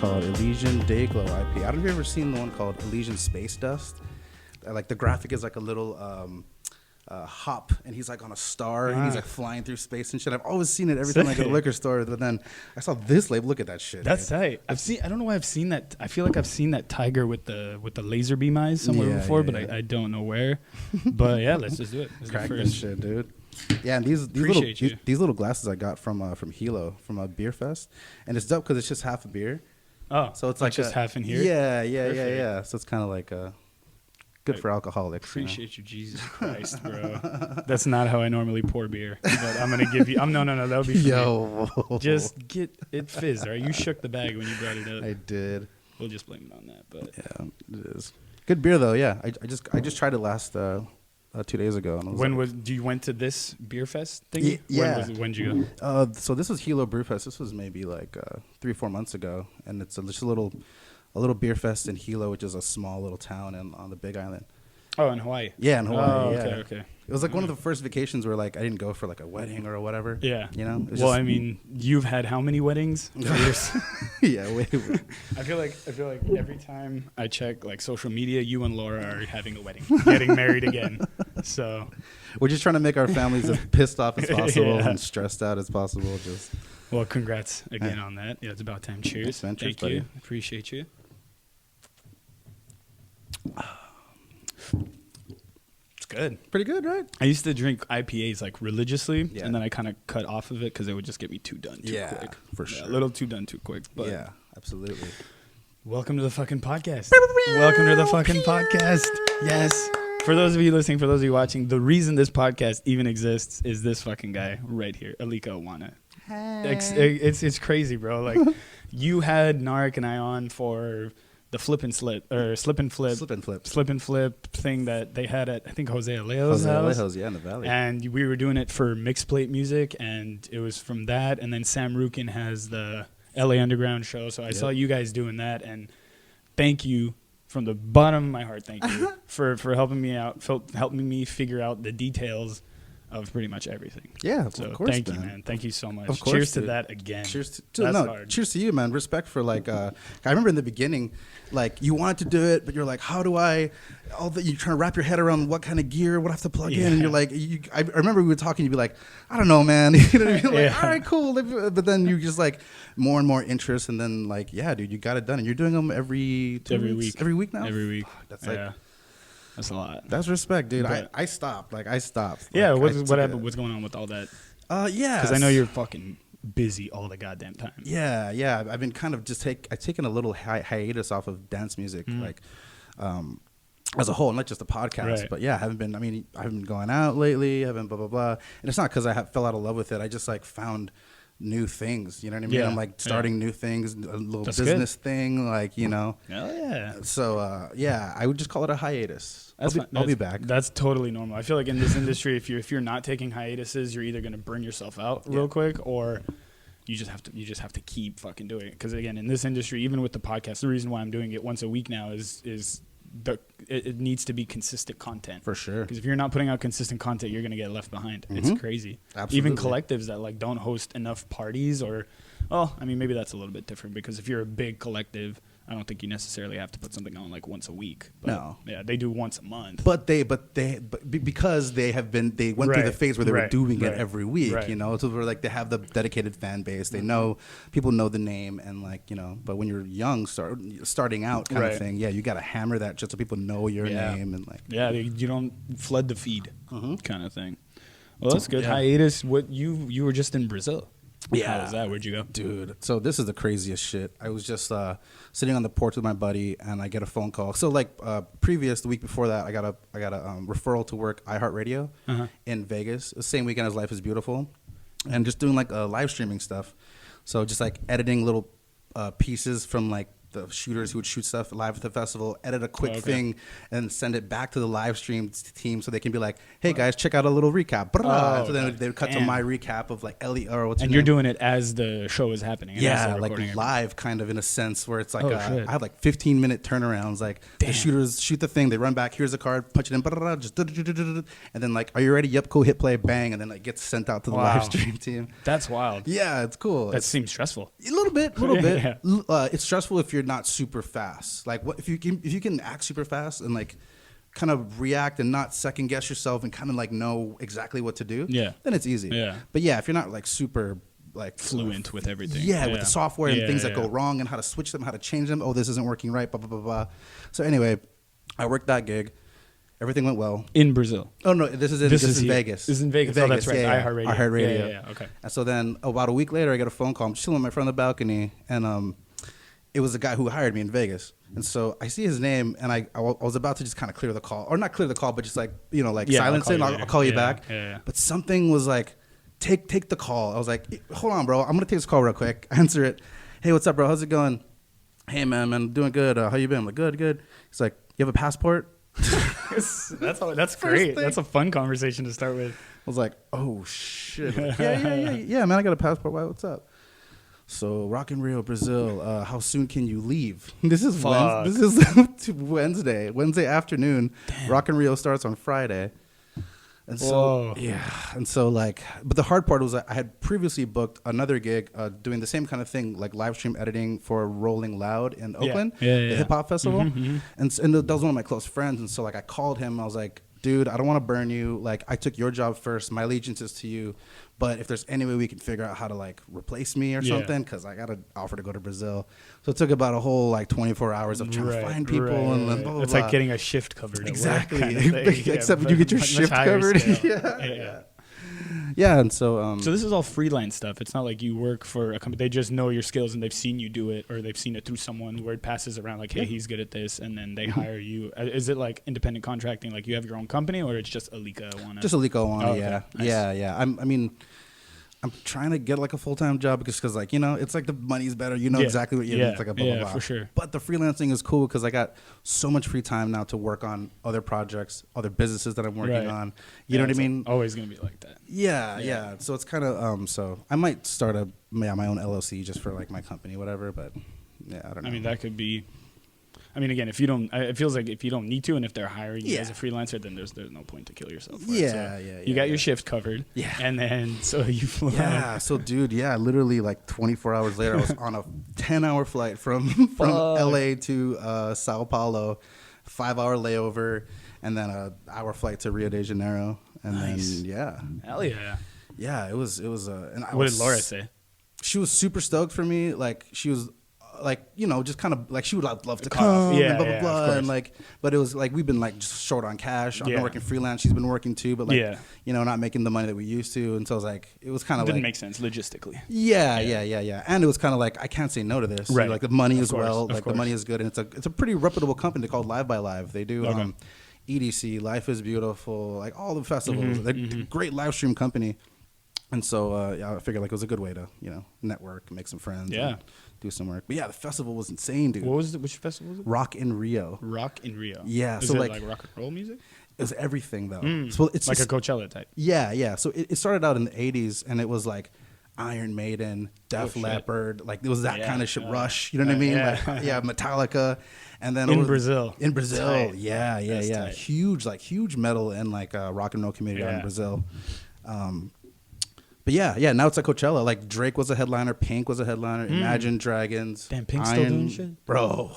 called Elysian Dayglow IP. I don't know if you've ever seen the one called Elysian Space Dust. Like the graphic is like a little hop, and he's like on a star, and he's like flying through space and shit. I've always seen it every time I go to the liquor store, but then I saw this label. Look at that shit. That's tight. I don't know why I've seen that. I feel like I've seen that tiger with the laser beam eyes somewhere before, but I don't know where. But yeah, let's just do it. Crack this shit, dude. Yeah, and these little glasses I got from Hilo from a beer fest, and it's dope because it's just half a beer. Oh, so it's like just half in here. Yeah. So it's kind of like good for alcoholics. Appreciate you, Jesus Christ, bro. That's not how I normally pour beer, but I'm gonna give you. No, that would be for me. Just get it fizzed. Right? You shook the bag when you brought it up. I did. We'll just blame it on that. But yeah, it is good beer though. Yeah, I just tried it last 2 days ago. And you went to this beer fest thing? Yeah. When did you go? So this was Hilo Brewfest. This was maybe like 3-4 months ago, and it's just a little beer fest in Hilo, which is a small little town on the Big Island. Oh, in Hawaii. Yeah, in Hawaii. Oh, yeah. Okay. It was like one of the first vacations where like I didn't go for like a wedding or whatever. Yeah. You know. Well, I mean, you've had how many weddings? Yeah. Wait. I feel like every time I check like social media, you and Laura are having a wedding, getting married again. So we're just trying to make our families as pissed off as possible and stressed out as possible. Well, congrats again on that. Yeah, it's about time. Cheers. Thank you. Buddy. Appreciate you. It's good. Pretty good, right? I used to drink IPAs like religiously, and then I kind of cut off of it because it would just get me too done too quick. For sure. A little too done too quick. But yeah, absolutely. Welcome to the fucking podcast. Welcome to the fucking podcast. Yes. For those of you listening, for those of you watching, the reason this podcast even exists is this fucking guy right here, Alika Awana. Hey. It's crazy, bro. Like, you had Narek and I on for the slip and flip thing that they had at, I think, Jose Alejo's house. Yeah, in the Valley. And we were doing it for mixed plate music, and it was from that. And then Sam Rukin has the LA Underground show. So I saw you guys doing that, and thank you from the bottom of my heart. Thank you for helping me out, helping me figure out the details of pretty much everything. Yeah, so of course, thank you, man. Thank you so much. Of course, cheers dude. to that again. Cheers cheers to you, man. Respect for like I remember in the beginning, like you wanted to do it, but you're like, how do I? You're trying to wrap your head around what kind of gear, what I have to plug in, and you're like, I remember we were talking. You'd be like, I don't know, man. You know what I mean? Like, all right, cool. But then you just like more and more interest, and then like, yeah, dude, you got it done, and you're doing them every week. Every week now. Every week. That's like. That's a lot. That's respect, dude. I stopped. I stopped. Yeah, what happened? What's going on with all that? Yeah. Because I know you're fucking busy all the goddamn time. Yeah. I've been kind of I've taken a little hiatus off of dance music, like as a whole, not just the podcast. Right. But yeah, I haven't been going out lately. I haven't blah blah blah. And it's not because I fell out of love with it. I just like found new things, you know what I mean? I'm like starting new things, a little business thing, like, you know. Hell yeah. So I would just call it a hiatus. I'll be back. That's totally normal. I feel like in this industry, if you're not taking hiatuses, you're either gonna burn yourself out real quick, or you just have to keep fucking doing it. Because again, in this industry, even with the podcast, the reason why I'm doing it once a week now is it needs to be consistent content. For sure. Because if you're not putting out consistent content, you're gonna get left behind. It's crazy. Absolutely. Even collectives that like don't host enough parties, or maybe that's a little bit different, because if you're a big collective, I don't think you necessarily have to put something on like once a week. But no. Yeah, they do once a month. But because they went through the phase where they were doing it every week, you know, so we're like, they have the dedicated fan base. They know, people know the name, and like, you know, but when you're young, starting out kind of thing, you got to hammer that just so people know your name, and like. Yeah, you don't flood the feed kind of thing. Well, that's good. Hiatus, what you were just in Brazil. Yeah. How was that? Where'd you go? Dude, so this is the craziest shit. I was just sitting on the porch with my buddy, and I get a phone call. So like the week before that, I got a referral to work iHeartRadio in Vegas, the same weekend as Life is Beautiful, and just doing like live streaming stuff. So just like editing little pieces from like the shooters who would shoot stuff live at the festival, edit a quick thing, and send it back to the live stream team so they can be like, hey guys, check out a little recap. So then they would cut to my recap of like Ellie or what's. And you're doing it as the show is happening. Yeah, like live kind of in a sense where it's like I have like 15-minute turnarounds. Like the shooters shoot the thing, they run back. Here's a card, punch it in, just and then like, are you ready? Yep, cool. Hit play, bang, and then like gets sent out to the live stream team. That's wild. Yeah, it's cool. That seems stressful. A little bit. It's stressful if you're not super fast. Like if you can act super fast and like kind of react and not second guess yourself and kind of like know exactly what to do. Yeah, then it's easy. Yeah, but yeah, if you're not like super like fluent with everything. Yeah, with the software and things that go wrong and how to switch them, how to change them. Oh, this isn't working right. Blah blah blah blah. So anyway, I worked that gig. Everything went well. In Brazil? Oh, no, this is in Vegas. This is in Vegas. Oh, that's right. iHeartRadio. iHeartRadio. Yeah, okay. And so then about a week later, I get a phone call. I'm chilling with my friend on the balcony, and it was the guy who hired me in Vegas. And so I see his name, and I was about to just kind of clear the call. Or not clear the call, but just like, silence it. I'll call you back. Yeah. But something was like, take the call. I was like, hold on, bro. I'm going to take this call real quick. I answer it. Hey, what's up, bro? How's it going? Hey, man, I'm doing good. How you been? I'm like, good. He's like, you have a passport? That's great. That's a fun conversation to start with. I was like, oh shit. Like, yeah, man, I got a passport. Why? What's up? So Rock in Rio, Brazil. How soon can you leave? This is Wednesday afternoon. Damn. Rock in Rio starts on Friday. And so, but the hard part was that I had previously booked another gig doing the same kind of thing, like live stream editing for Rolling Loud in Oakland, the hip hop festival. Mm-hmm. And that was one of my close friends. And so like I called him, I was like, dude, I don't want to burn you. Like I took your job first. My allegiance is to you. But if there's any way we can figure out how to like replace me or something, because I got an offer to go to Brazil. So it took about a whole like 24 hours of trying to find people and blah, blah, blah. It's like getting a shift covered. Exactly. Kind of except when you get your shift covered. Yeah. And so. So this is all freelance stuff. It's not like you work for a company. They just know your skills and they've seen you do it, or they've seen it through someone where it passes around like, hey, he's good at this, and then they hire you. Is it like independent contracting? Like you have your own company, or it's just Alika Awana? Just Alika Awana. Yeah. Nice. Yeah. I'm trying to get like a full-time job because like, it's like the money's better. Exactly what it's like a blah, blah, blah. For sure. But the freelancing is cool because I got so much free time now to work on other projects, other businesses that I'm working on. You know what I mean? Always going to be like that. Yeah. So it's kind of, so I might start my own LLC just for like my company, whatever. But yeah, I don't know. I mean, that could be, again, if you don't, it feels like if you don't need to, and if they're hiring you as a freelancer, then there's no point to kill yourself. Right? You got your shift covered. Yeah. And then, so you flew out. Yeah. So, dude, literally like 24 hours later, I was on a 10-hour flight from LA to Sao Paulo, 5-hour layover, and then an hour flight to Rio de Janeiro. And then, Hell yeah. Yeah, it was. And what did Laura say? She was super stoked for me. Like, she was. Like, just kind of like she would love to come and blah, blah, blah. And like, but it was like, we've been like just short on cash. I've been working freelance. She's been working too, but like, not making the money that we used to. And so it was like, it was kind of didn't make sense logistically. Yeah. And it was kind of like, I can't say no to this. Right. Like the money as well. Like the money is good. And it's a pretty reputable company called Live by Live. They do EDC, Life is Beautiful, like all the festivals. They're a great live stream company. And so I figured like it was a good way to, network, make some friends. And do some work. But yeah, the festival was insane, dude. Which festival was it? Rock in Rio. Rock in Rio. Yeah. Is so it like rock and roll music? It was everything though. So it's like a Coachella type. Yeah. So it started out in the 80s and it was like Iron Maiden, Def Leppard, like it was that kind of shit. Rush, you know what I mean? Like, Metallica. And then in Brazil. Tight. Yeah. Huge metal and like rock and roll community out in Brazil. But yeah, now it's at Coachella. Like Drake was a headliner, Pink was a headliner, Imagine Dragons. Damn, Pink's still doing shit? Bro.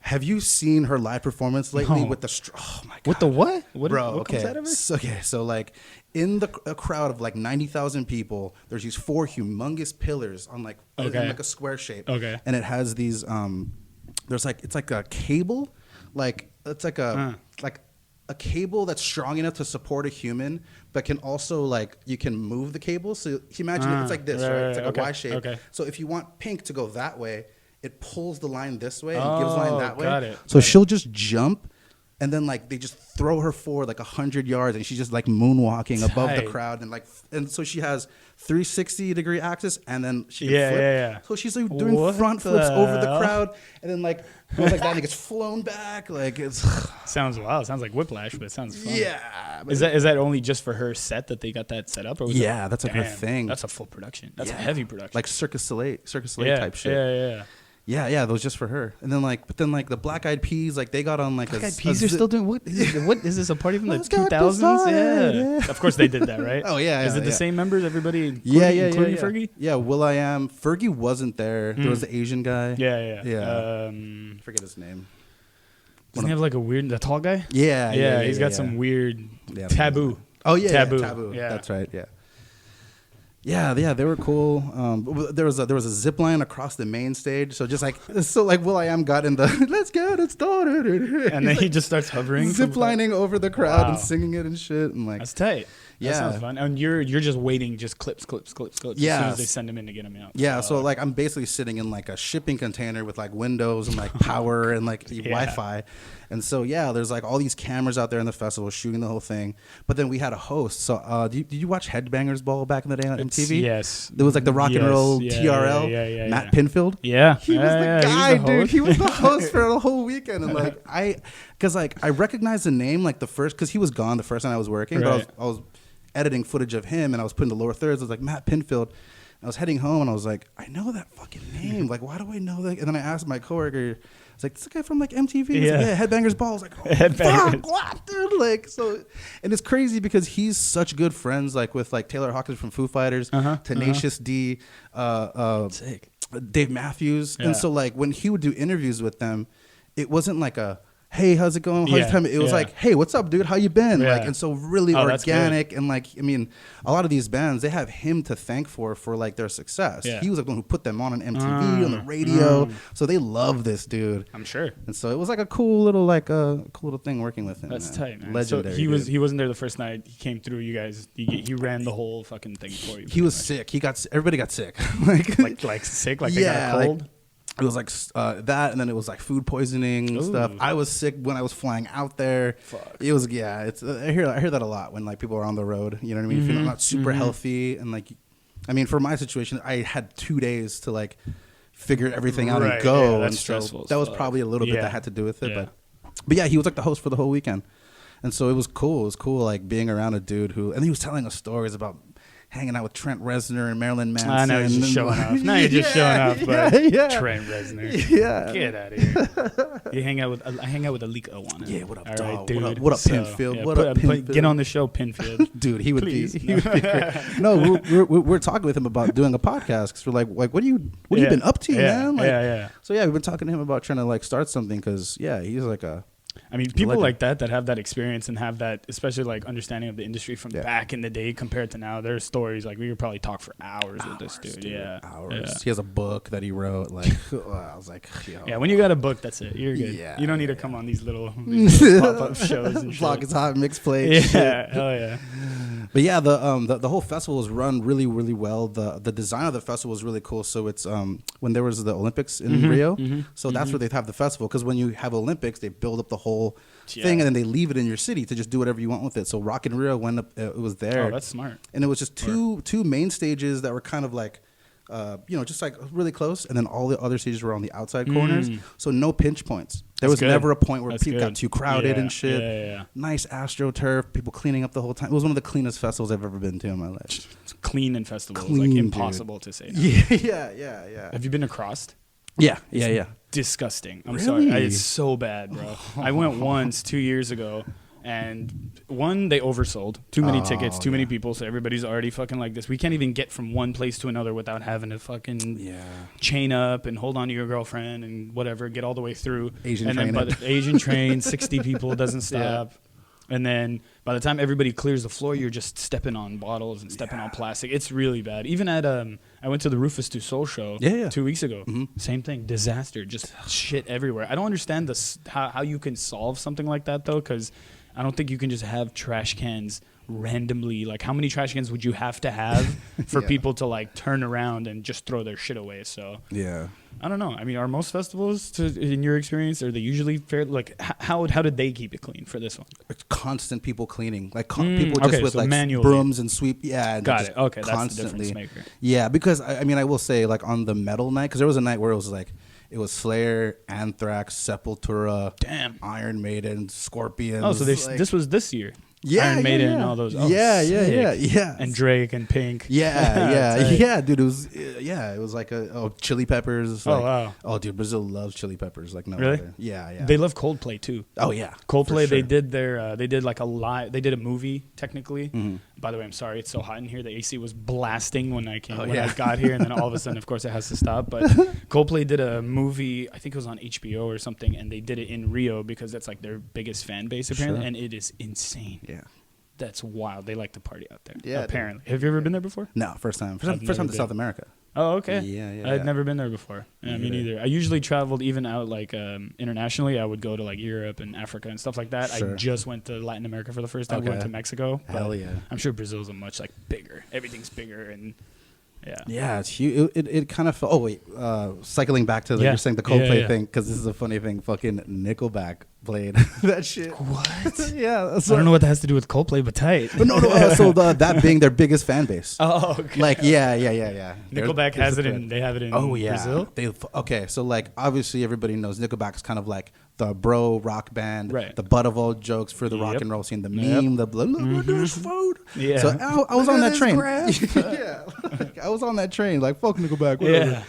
Have you seen her live performance lately with the oh my god. With the what? Bro, what comes out of it? So like in a crowd of like 90,000 people, there's these 4 humongous pillars on like in like a square shape. Okay. And it has these it's like a cable, like it's like a cable that's strong enough to support a human, but can also like you can move the cable. So imagine it's like this, right? It's like a Y shape. Okay. So if you want Pink to go that way, it pulls the line this way and gives the line that way. Got it. So she'll just jump And then like they just throw her forward like 100 yards, and she's just like moonwalking above the crowd, and so she has 360-degree axis, and then she can flip. Yeah. So she's like doing front flips over the crowd, and then like goes like that, and it gets flown back. Like it's sounds wild. Sounds like Whiplash, but it sounds fun. Yeah. Is that only just for her set that they got that set up? Or was that's like her thing. That's a full production. That's a heavy production. Like Circus Soleil type shit. Yeah. Yeah, that was just for her. And then the Black Eyed Peas, like they got on like Black Eyed Peas are still doing what? What is this? A party from the 2000s? Yeah. Of course they did that, right? Oh yeah. Is it the same members? Everybody, including Fergie? Yeah, Will.i.am. Fergie wasn't there. There was the Asian guy. Yeah. Forget his name. Doesn't he have like a weird, the tall guy? Yeah. He's got some weird Taboo. Oh yeah, Taboo. Yeah, that's right. Yeah. Yeah, they were cool. There was a zip line across the main stage, so Will.i.am got in the let's get it started, and then he just starts hovering, zip lining over the crowd and singing it and shit, and like that's tight. Yeah, that sounds fun. And you're just waiting, just clips. Yeah, as soon as they send him in to get him out. Yeah, so like I'm basically sitting in like a shipping container with like windows and like power and like Wi-Fi, and so there's like all these cameras out there in the festival shooting the whole thing. But then we had a host. So did you watch Headbangers Ball back in the day on MTV? Yes, there was like the rock and roll TRL. Matt Pinfield. Yeah, he was the guy, dude. He was the host for the whole weekend, and like I recognized the name like the first because he was gone the first time I was working, but I was editing footage of him, and I was putting the lower thirds. I was like, Matt Pinfield. I was heading home, and I was like, I know that fucking name. Like, why do I know that? And then I asked my coworker, I was like, this is a guy from like MTV. He's like, Headbangers Ball. I was like, oh, fuck, what, dude? Like, so, and it's crazy because he's such good friends, like with like Taylor Hawkins from Foo Fighters, Tenacious D, Sick. Dave Matthews, and so like when he would do interviews with them, it wasn't like a hey, how's it going? How's your time? It was like, hey, what's up, dude? How you been? Like, and so really organic, and like, I mean, a lot of these bands, they have him to thank for like their success. He was like the one who put them on MTV, on the radio, so they love this dude. I'm sure. And so it was like a cool little thing working with him. That's tight, man. Legendary. So he wasn't there the first night. He came through. You guys, he ran the whole fucking thing for you. He was sick. Everybody got sick. like sick. Like they got a cold. Like, it was like that, and then it was like food poisoning and stuff. I was sick when I was flying out there. Fuck. It was it's I hear that a lot when like people are on the road. You know what I mean? If you're not super healthy, and like, I mean, for my situation, I had 2 days to like figure everything out and go. Yeah, that's and stressful. So that was probably a little bit that had to do with it, but yeah, he was like the host for the whole weekend, and so it was cool. It was cool like being around a dude who, and he was telling us stories about hanging out with Trent Reznor and Marilyn Manson. I know, you're just showing off. Now you're just showing off, but Trent Reznor. Yeah. Get out of here. I hang out with Alika Awana. Yeah, what up, all dog? Right, dude. What up, Pinfield? What up, Pinfield? Get on the show, Pinfield. Dude, he would be great. No, we're talking with him about doing a podcast because we're like, what have you been up to, man? Like, yeah. So we've been talking to him about trying to like start something because he's like a. I mean, people like that have that experience and have that, especially like understanding of the industry from back in the day compared to now. There's stories like we could probably talk for hours with this dude. Yeah, hours. Yeah. He has a book that he wrote. Like, I was like, yo. Yeah, when you got a book, that's it. You're good. Yeah, you don't need to come on these little pop-up shows and shit. Vlog is hot, mixed plates. Yeah, hell yeah. But yeah, the whole festival was run really, really well. The design of the festival was really cool. So it's when there was the Olympics in Rio, so that's where they have the festival. Because when you have Olympics, they build up the whole thing and then they leave it in your city to just do whatever you want with it. So Rock in Rio went up, it was there. Oh, that's smart. And it was just two main stages that were kind of like, just like really close, and then all the other stages were on the outside corners. So no pinch points. There was never a point where people got too crowded and shit. Yeah. Nice AstroTurf, people cleaning up the whole time. It was one of the cleanest festivals I've ever been to in my life. It's clean and festival. Clean, like impossible to say. Now. Yeah. Have you been across? Yeah. Disgusting. I'm Really? sorry. It's so bad, bro. I went once 2 years ago. And one, they oversold. Too many tickets, too many people, so everybody's already fucking like this. We can't even get from one place to another without having to fucking chain up and hold on to your girlfriend and whatever, get all the way through. Asian train, 60 people, doesn't stop. And then by the time everybody clears the floor, you're just stepping on bottles and stepping on plastic. It's really bad. Even at I went to the Rufus Du Sol show 2 weeks ago. Same thing, disaster, just shit everywhere. I don't understand how you can solve something like that though, because I don't think you can just have trash cans randomly, like how many trash cans would you have to have for Yeah. people to like turn around and just throw their shit away? So Yeah. I don't know. I mean, are most festivals, in your experience, are they usually fair? Like, how did they keep it clean for this one? It's constant people cleaning, like people just okay, with so like manually. brooms and sweep. Yeah, and Got just it. Okay, that's the constantly. difference maker. Yeah, because I mean, I will say like on the metal night, because there was a night where it was like it was Slayer, Anthrax, Sepultura, Damn. Iron Maiden, Scorpions. Oh, so like, this was this year. yeah, Iron Maiden yeah, and yeah. all those. Oh, yeah, sick. yeah. And Drake and Pink. Yeah, Tight. yeah, dude. It was it was like Chili Peppers. Oh, Like, wow. Oh, dude, Brazil loves Chili Peppers like no Really? other. Yeah. They love Coldplay too. Oh yeah, Coldplay, for sure. they did their, they did like they did a movie technically. Mm-hmm. By the way, I'm sorry, it's so hot in here. The AC was blasting when I Oh, when yeah. I got here, and then all of a sudden, of course, it has to stop. But Coldplay did a movie, I think it was on HBO or something, and they did it in Rio because that's like their biggest fan base apparently, Sure. and it is insane. Yeah. That's wild. They like to party out there. Yeah, apparently. Have you ever been there before? No, first time. I've First never time to been. South America. Oh, okay. Yeah. I'd never been there before. Yeah, me Me neither. I usually traveled even out like internationally. I would go to like Europe and Africa and stuff like that. Sure. I just went to Latin America for the first time. Okay. Went to Mexico. but Hell yeah. I'm sure Brazil's a much like bigger. Everything's bigger and yeah. Yeah, it's huge. It kind of felt. Oh wait, cycling back to Yeah. you're saying the Coldplay Yeah. thing because this is a funny thing. Fucking Nickelback played that shit. What? Yeah, I don't know what that has to do with Coldplay, but tight. But no. So that being their biggest fan base. Oh, okay. Like yeah. Nickelback There's has the it thread. in. They have it in Oh yeah. Brazil. Okay, so like obviously everybody knows Nickelback is kind of like the bro rock band, Right. the butt of all jokes for the rock Yep. and roll scene, the Yep. meme, the blah, blah, blah, there's food. Yeah. So I was on that train. graph. Yeah, like, I was on that train. Like fuck Nickelback. Whatever. Yeah.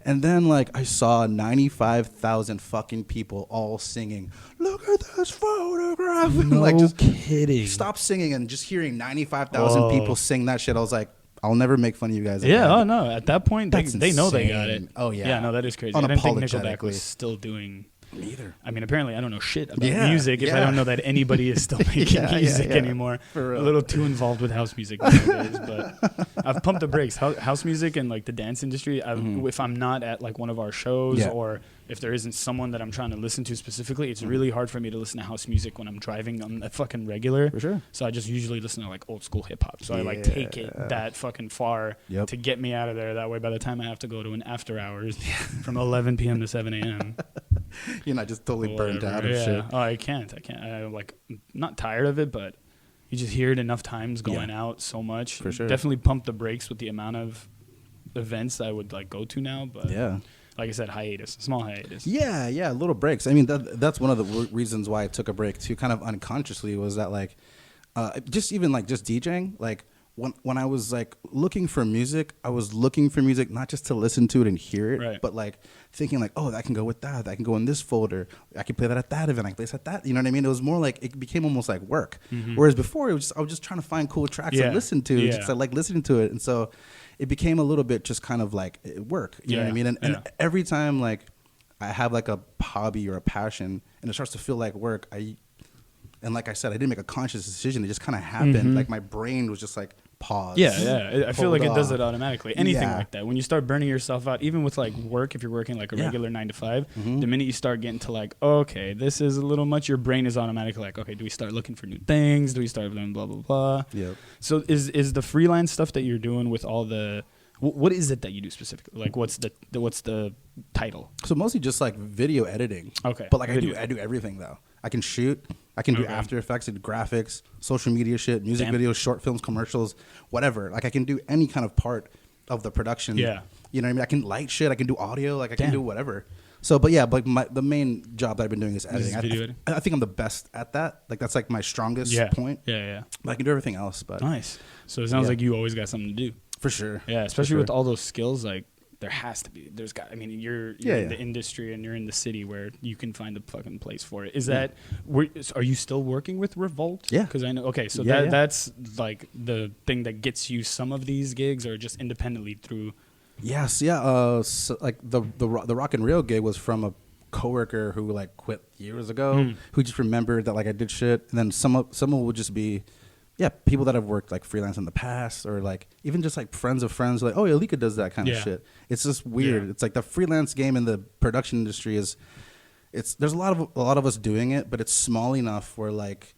And then like I saw 95,000 fucking people all singing. Look at this photograph. No like just kidding. stop singing and just hearing 95,000 Whoa. people sing that shit. I was like, I'll never make fun of you guys. Yeah. again. Oh no. At that point, they That's know they got it. insane. Oh, yeah. Yeah. No, that is crazy. I didn't think Nickelback Unapologetically. was still doing. Neither. I mean, apparently, I don't know shit about Yeah, music if I yeah. don't know that anybody is still making Yeah, music yeah. anymore. For real. A little too involved with house music nowadays, but I've pumped the brakes. House music and like the dance industry. If I'm not at like one of our shows Yeah. or if there isn't someone that I'm trying to listen to specifically, it's really hard for me to listen to house music when I'm driving on a fucking regular. For sure. So I just usually listen to like old school hip hop. So I like Yeah. take it that fucking far Yep. to get me out of there. That way, by the time I have to go to an after hours from 11 p.m. to 7 a.m. You're not just totally burnt whatever. out of yeah. shit. Oh, I can't. I'm like not tired of it, but you just hear it enough times going out so much. For sure. Definitely pump the brakes with the amount of events I would like go to now. But Yeah. like I said, small hiatus. Yeah, little breaks. I mean, that's one of the reasons why I took a break too, kind of unconsciously, was that like, just even like just DJing, like when I was like looking for music, I was looking for music not just to listen to it and hear it, Right. but like thinking like, oh, that can go with that can go in this folder, I can play that at that event, I can play this at that. You know what I mean? It was more like it became almost like work. Whereas before, I was just trying to find cool tracks Yeah. to listen to, Yeah. just I like listening to it, and so it became a little bit just kind of like work. You know what I Yeah. mean? And Yeah. every time like I have like a hobby or a passion and it starts to feel like work, and like I said, I didn't make a conscious decision. It just kind of happened. Like my brain was just like pause. Yeah. I feel like it does Hold it off. automatically. Anything Yeah. like that. When you start burning yourself out, even with like work, if you're working like a Yeah. regular 9 to 5, the minute you start getting to like, okay, this is a little much, your brain is automatically like, okay, do we start looking for new things? Do we start doing blah, blah, blah? Yep. So is the freelance stuff that you're doing with all the, what is it that you do specifically? Like what's the title? So mostly just like video editing. Okay. But like Video. I do everything though. I can shoot. I can do Okay. After Effects, I do graphics, social media shit, music Damn. videos, short films, commercials, whatever. Like I can do any kind of part of the production. Yeah. You know what I mean? I can light shit. I can do audio. Like I can Damn. do whatever. So, but yeah, but the main job that I've been doing is editing. video editing? I think I'm the best at that. Like that's like my strongest Yeah. point. Yeah. But I can do everything else. But Nice. So it sounds Yeah. like you always got something to do. for sure. Yeah, For especially sure. with all those skills, like there has to be. I mean, you're Yeah, in yeah. the industry and you're in the city where you can find a fucking place for it. Is that? Are you still working with Revolt? Yeah. Because I know. Okay, so Yeah, yeah. that's like the thing that gets you some of these gigs, or just independently through. Yes, yeah. So like the Rock and Rio gig was from a coworker who like quit years ago, who just remembered that like I did shit, and then someone would just be, yeah, people that have worked like freelance in the past, or like even just like friends of friends, like, oh, Alika does that kind of Yeah. shit. It's just weird. Yeah. It's like the freelance game in the production industry there's a lot of us doing it, but it's small enough where like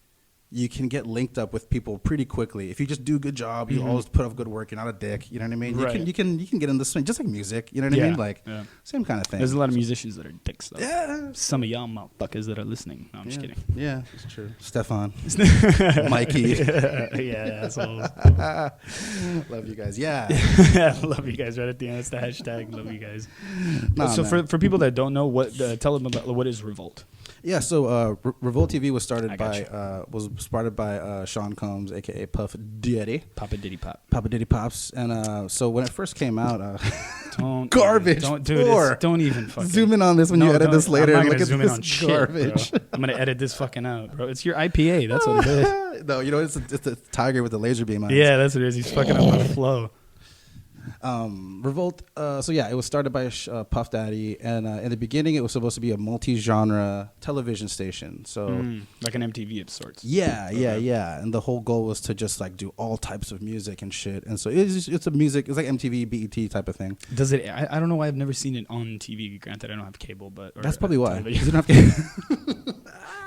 you can get linked up with people pretty quickly. If you just do a good job, you always put up good work. You're not a dick. You know what I mean? Right. You can get in the swing, just like music. You know what I mean? Like same kind of thing. There's a lot of musicians that are dicks though. Yeah. Some of y'all motherfuckers that are listening. No, I'm just kidding. Yeah, it's true. Stefan, Mikey. Yeah, assholes. Love you guys. Yeah. Love you guys. Right at the end, it's the hashtag. Love you guys. Nah, So man. for people that don't know, tell them about what is Revolt. Yeah, so Revolt TV was started I by Sean Combs, aka Puff Diddy, Papa Diddy Pop. Papa Diddy Pops, and so when it first came out, Don't garbage. Don't do this. Don't even fucking zoom in on this when you edit this later. I'm not and look gonna at zoom in on this shit, garbage. bro. I'm gonna edit this fucking out, bro. It's your IPA. That's what it is. No, you know it's a tiger with a laser beam eyes. Yeah, that's what it is. He's fucking up my flow. Revolt. So yeah, it was started by Puff Daddy, and in the beginning, it was supposed to be a multi-genre television station. So Like an MTV of sorts. yeah, and the whole goal was to just like do all types of music and shit. And so it's like MTV, BET type of thing. Does it? I don't know why I've never seen it on TV. Granted, I don't have cable, but That's probably why. television. You don't have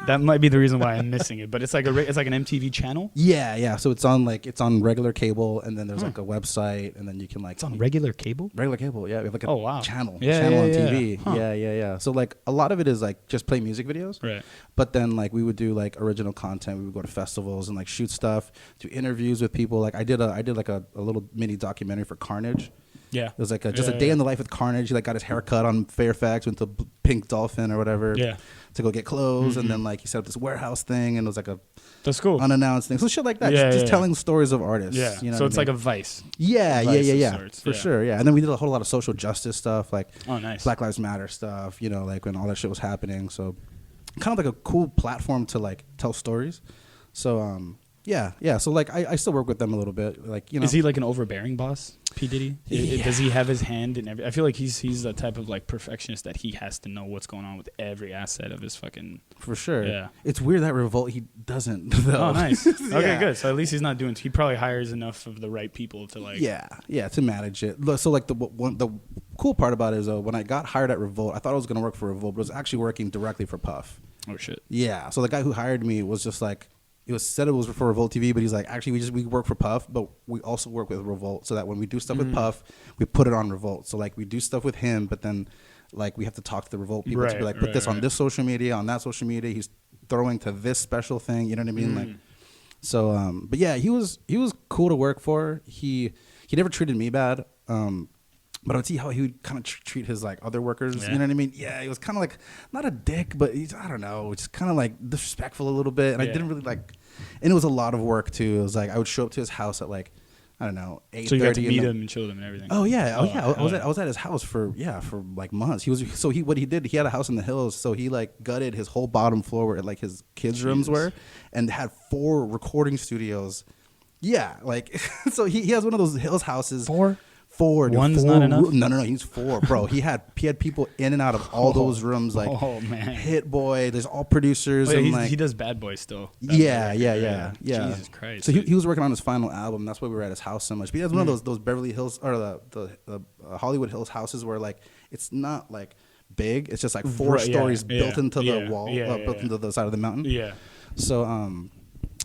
That might be the reason why I'm missing it. But it's like an MTV channel. yeah. So it's on regular cable, and then there's like a website, and then you can like It's on regular cable. regular cable. Yeah, we have like a Oh, wow. channel Yeah, on yeah. TV. Huh. Yeah. So like a lot of it is like just play music videos. Right. But then like we would do like original content. We would go to festivals and like shoot stuff, do interviews with people. Like I did like a little mini documentary for Carnage. Yeah. It was like a day in the life with Carnage. He like got his hair cut on Fairfax, went to Pink Dolphin or whatever. Yeah. To go get clothes, and then like he set up this warehouse thing, and it was like a That's cool. unannounced thing. So shit like that. Yeah, just yeah. telling stories of artists. Yeah. You know So what it's I like mean? a Vice. Yeah, Vice of yeah. sorts, For yeah. sure, yeah. And then we did a whole lot of social justice stuff, like Oh, nice. Black Lives Matter stuff, you know, like when all that shit was happening. So kind of like a cool platform to like tell stories. So yeah. So like I still work with them a little bit, like, you know. Is he like an overbearing boss, P Diddy? Yeah. Does he have his hand in every? I feel like he's the type of like perfectionist that he has to know what's going on with every asset of his fucking. For sure. Yeah. It's weird that Revolt he doesn't though. Oh, nice. Okay, Yeah. good. So at least he's not doing. He probably hires enough of the right people to like. Yeah, to manage it. So like the cool part about it is when I got hired at Revolt, I thought I was gonna work for Revolt, but I was actually working directly for Puff. Oh shit. Yeah. So the guy who hired me was just like, said it was for Revolt TV, but he's like, actually we work for Puff, but we also work with Revolt, so that when we do stuff with Puff, we put it on Revolt. So like we do stuff with him, but then like we have to talk to the Revolt people to be like, put this on this social media, on that social media. He's throwing to this special thing. You know what I mean? Like, so but yeah, he was cool to work for. He never treated me bad. But I would see how he would kind of treat his like other workers. Yeah. You know what I mean? Yeah, he was kind of like not a dick, but I don't know, just kind of like disrespectful a little bit. And I didn't really like, and it was a lot of work too. It was like I would show up to his house at like, I don't know, 8:30. So you got to meet him and chill with him and everything. Oh yeah, I was at his house for like months. What he did, he had a house in the hills, so he like gutted his whole bottom floor where like his kids' rooms were, and had 4 recording studios. Yeah, like so he has one of those hills houses. 4? 4. Dude, One's 4 not enough? No, he's 4, bro. He had people in and out of all those rooms, like Hit Boy. There's all producers. Wait, and like he does Bad Boy still. Yeah. Jesus Christ. So he was working on his final album. That's why we were at his house so much. But he has one of those Beverly Hills or the Hollywood Hills houses where like it's not like big. It's just like 4 stories built into the wall, built into the side of the mountain. Yeah. So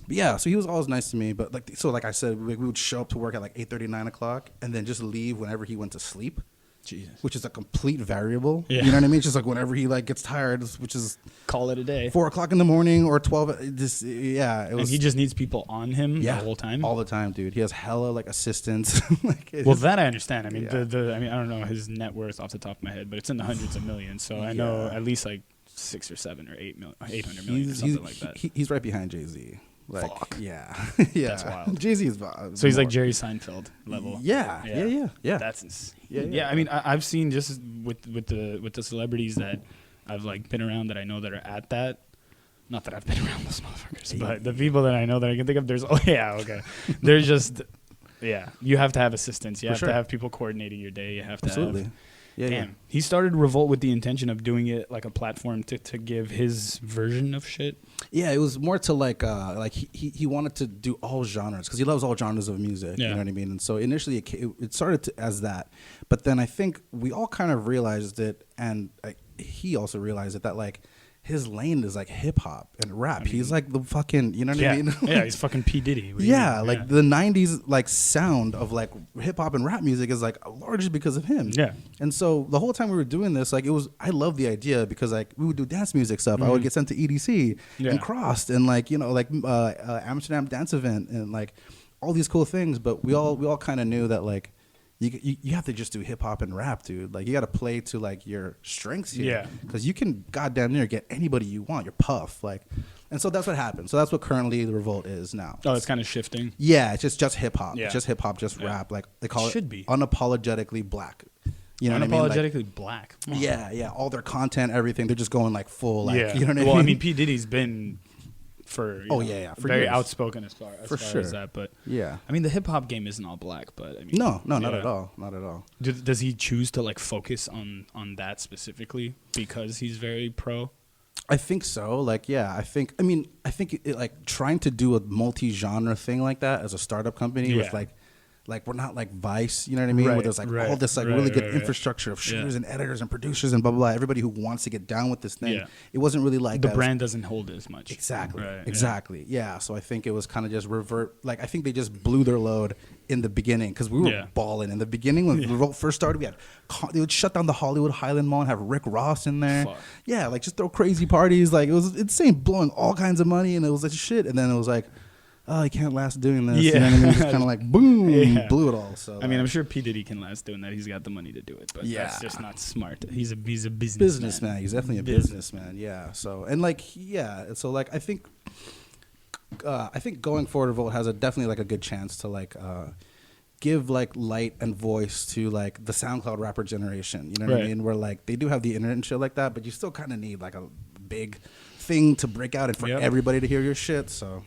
yeah, so he was always nice to me, but like I said, we would show up to work at like 8:30, 9 o'clock, and then just leave whenever he went to sleep. Jesus. Which is a complete variable. Yeah. You know what I mean? It's just like whenever he like gets tired, which is Call it a day. 4 o'clock in the morning or 12. It was. And he just needs people on him the whole time. All the time, dude. He has hella like assistants. That I understand. I mean, I don't know his net worth off the top of my head, but it's in the hundreds of millions. So I know at least like 6 or 7 or 800 million or something like that. He's right behind Jay-Z. Like, Fuck. Yeah. That's wild. Jay-Z is So he's like Jerry Seinfeld level. Yeah. That's insane. Yeah. I mean, I've seen just with the celebrities that I've like been around that I know that are at that. Not that I've been around those motherfuckers, but the people that I know that I can think of, there's just you have to have assistants. You have to have people coordinating your day. You have to have. Damn. He started Revolt with the intention of doing it like a platform to give his version of shit. Yeah, it was more to like he wanted to do all genres because he loves all genres of music. Yeah. You know what I mean? And so initially it started as that, but then I think we all kind of realized it, and he also realized it that like, his lane is like hip hop and rap. He's like the fucking, you know what I mean? Yeah, he's fucking P Diddy. Yeah, like the '90s like sound of like hip hop and rap music is like largely because of him. Yeah. And so the whole time we were doing this, like I love the idea because like we would do dance music stuff. I would get sent to EDC and Crossed and like like Amsterdam Dance Event and like all these cool things. But we all kind of knew that like. You have to just do hip hop and rap, dude. Like you got to play to like your strengths here. Yeah. Because you can goddamn near get anybody you want. You're Puff, like, and so that's what happened. So that's what currently the Revolt is now. Oh, it's kind of shifting. Yeah, it's just hip hop. Yeah. It's just hip hop, just rap. Like they call it unapologetically black. You know what I mean? Unapologetically like, black. Yeah. All their content, everything, they're just going like full. Like, you know what I mean? Well, I mean, P Diddy's been. For for very years. outspoken as far as that, but I mean the hip hop game isn't all black, but I mean no, not at all. Does he choose to like focus on that specifically because he's very pro? I think so. Like, I think like trying to do a multi-genre thing like that as a startup company with like we're not like Vice, you know what I mean? Where there's like all this like really good infrastructure of shooters and editors and producers and blah, blah, blah. Everybody who wants to get down with this thing. Yeah. It wasn't really like the brand doesn't hold as much. Exactly. Yeah. So I think it was kind of just like I think they just blew their load in the beginning because we were balling in the beginning when Revolt first started. We had they would shut down the Hollywood Highland Mall and have Rick Ross in there. Fuck. Yeah, like just throw crazy parties. Like it was insane, blowing all kinds of money, and it was like shit. And then it was like, oh, he can't last doing this. Yeah. You know what I mean? Just kind of like, boom, blew it all. So I mean, I'm sure P. Diddy can last doing that. He's got the money to do it, but that's just not smart. He's a businessman. He's definitely a businessman. Yeah. So, and like, so like, I think going forward, Revolt has definitely like a good chance to like, give like light and voice to like the SoundCloud rapper generation. You know what I mean? Where like they do have the internet and shit like that, but you still kind of need like a big thing to break out and for everybody to hear your shit. So.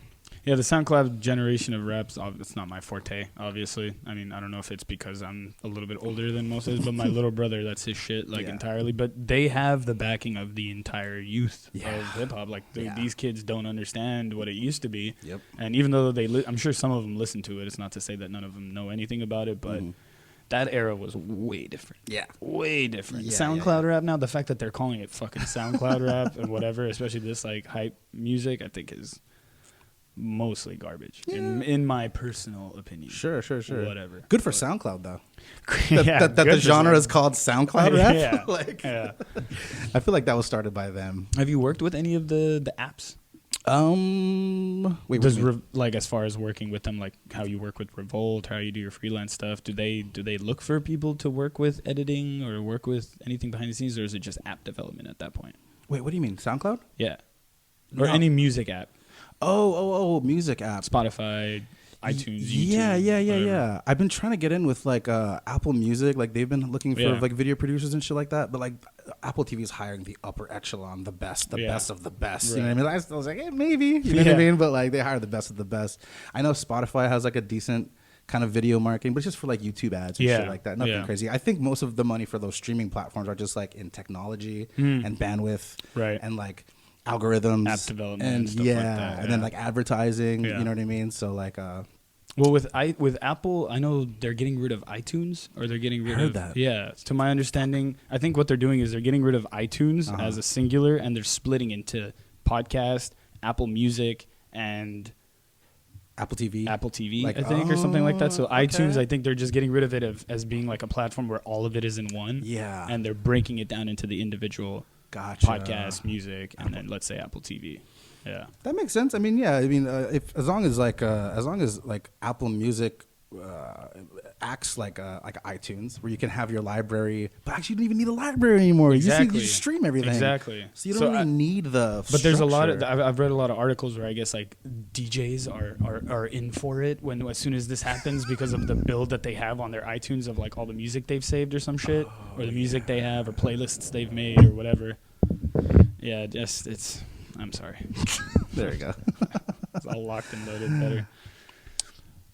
Yeah, the SoundCloud generation of raps, it's not my forte, obviously. I mean, I don't know if it's because I'm a little bit older than most of us, but my little brother, that's his shit, like, entirely. But they have the backing of the entire youth of hip-hop. Like, these kids don't understand what it used to be. Yep. And even though I'm sure some of them listen to it, it's not to say that none of them know anything about it, but that era was way different. Yeah. Way different. Yeah, SoundCloud rap now, the fact that they're calling it fucking SoundCloud rap and whatever, especially this, like, hype music, I think is mostly garbage in my personal opinion. Sure. Whatever. Good for SoundCloud though. that the genre is called SoundCloud rap. I feel like that was started by them. Have you worked with any of the apps? Wait. Like as far as working with them, like how you work with Revolt, how you do your freelance stuff, do they look for people to work with editing or work with anything behind the scenes, or is it just app development at that point? Wait, what do you mean? SoundCloud? Yeah. Or any music app. Oh, music app. Spotify, iTunes, YouTube. Yeah. I've been trying to get in with like Apple Music. Like they've been looking for like video producers and shit like that. But like Apple TV is hiring the upper echelon, the best of the best. Right. You know what I mean? I was like, maybe. You know what I mean? But like they hire the best of the best. I know Spotify has like a decent kind of video marketing, but it's just for like YouTube ads and shit like that. Nothing crazy. I think most of the money for those streaming platforms are just like in technology and bandwidth and like algorithms, app development, and stuff like that, and then like advertising. You know what I mean? So like, well, with Apple, I know they're getting rid of iTunes, or they're getting rid of that. Yeah, to my understanding, I think what they're doing is they're getting rid of iTunes as a singular, and they're splitting into podcast, Apple Music, and Apple TV, like, I think, or something like that. So iTunes, I think they're just getting rid of it as being like a platform where all of it is in one. Yeah, and they're breaking it down into the individual. Podcast, music, and then let's say Apple TV. Yeah, that makes sense. I mean, if as long as Apple Music acts like iTunes, where you can have your library, but actually you don't even need a library anymore. Exactly. You just stream everything. Exactly. So you don't really need the. But there's a lot of. I've read a lot of articles where I guess like DJs are in for it as soon as this happens because of the build that they have on their iTunes of like all the music they've saved or some shit, or the music they have or playlists they've made or whatever. Yeah, it's. I'm sorry. There you go. It's all locked and loaded better.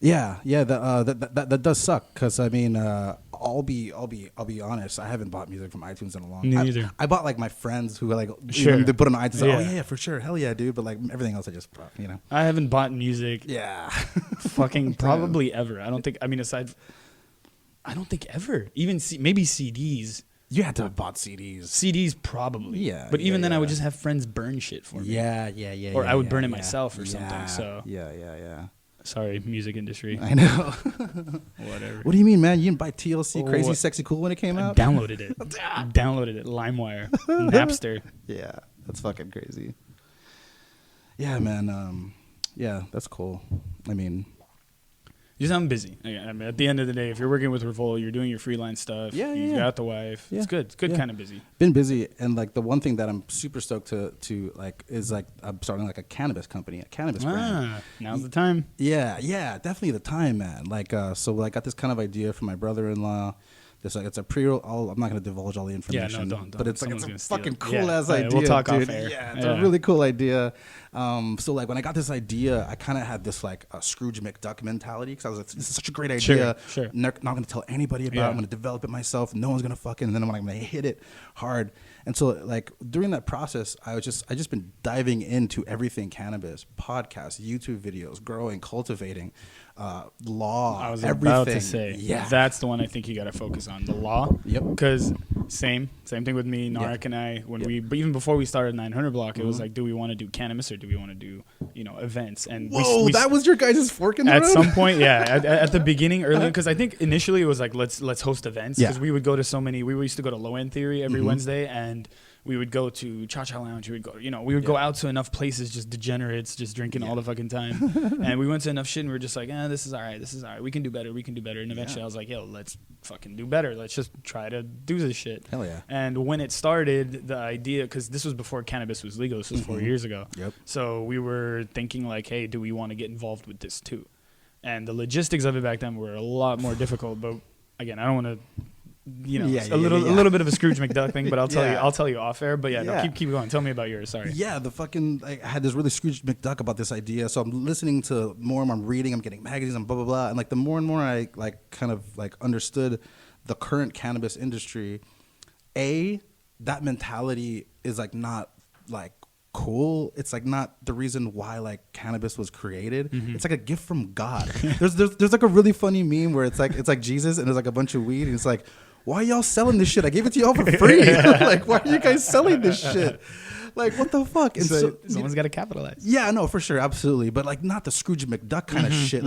Yeah. That does suck because I mean, I'll be honest. I haven't bought music from iTunes in a long time. Neither. I bought like my friends who like they put on iTunes. Like, oh yeah, for sure, hell yeah, dude. But like everything else, I just bought. You know. I haven't bought music. Yeah. Fucking probably ever. I don't think. I mean, I don't think ever. Even maybe CDs. You had to have bought CDs. CDs probably. Yeah. But even then, I would yeah. just have friends burn shit for me. Yeah. Or I would burn it yeah. myself or something. So Yeah. sorry, music industry. I know. Whatever. What do you mean, man? You didn't buy TLC Oh, Crazy what? Sexy Cool when it came out? Downloaded it. LimeWire. Napster. Yeah, that's fucking crazy. Yeah, man. Yeah, that's cool. I mean, Just I'm busy. I mean, at the end of the day, if you're working with Revolt, you're doing your freelance stuff. You've got the wife. Yeah. It's good. It's good Yeah. kind of busy. been busy, and like the one thing that I'm super stoked to like is like I'm starting like a cannabis company, a cannabis brand. Now's the time. Yeah, definitely the time, man. Like, so I got this kind of idea from my brother-in-law. This like it's a pre-roll. I'm not gonna divulge all the information. Yeah, no, don't. But it's like Someone's it's a gonna fucking steal it. cool ass Yeah, idea. we'll talk dude. off air. Yeah, it's a really cool idea. So like when I got this idea, I kind of had this like a Scrooge McDuck mentality because I was like, this is such a great idea. Sure. Not gonna tell anybody about it. I'm gonna develop it myself. No one's gonna fucking. And then I'm gonna hit it hard. And so like during that process, I just been diving into everything cannabis, podcasts, YouTube videos, growing, cultivating, law, I was everything. about to say, yeah, that's the one I think you got to focus on, the law. Yep. Because same thing with me, Narek and I, when but even before we started 900 Block, it was like, do we want to do cannabis or do we want to do, events? And whoa, that was your guys' fork in the road? road? At some point, yeah. At the beginning, early, because I think initially it was like, let's host events. Because we would go to so many, we used to go to Low End Theory every Wednesday, and we would go to Cha-Cha Lounge. We would go, we would go out to enough places, just degenerates, just drinking all the fucking time. And we went to enough shit and we were just like, this is all right. We can do better. And eventually I was like, yo, let's fucking do better. Let's just try to do this shit. Hell yeah. And when it started, the idea, because this was before cannabis was legal. This was 4 years ago. Yep. So we were thinking like, hey, do we want to get involved with this too? And the logistics of it back then were a lot more difficult. But again, I don't want to... a little bit of a Scrooge McDuck thing, but I'll tell you off air. But keep going. Tell me about yours. Sorry. Yeah, I had this really Scrooge McDuck about this idea. So I'm listening to more, I'm reading, I'm getting magazines, and blah blah blah. And like the more and more I like kind of like understood the current cannabis industry, that mentality is like not like cool. It's like not the reason why like cannabis was created. It's like a gift from God. there's like a really funny meme where it's like Jesus and there's like a bunch of weed and it's like, why are y'all selling this shit? I gave it to y'all for free. Like, why are you guys selling this shit? Like, what the fuck? And so someone's got to capitalize. Yeah, no, for sure, absolutely. But like, not the Scrooge McDuck kind of shit.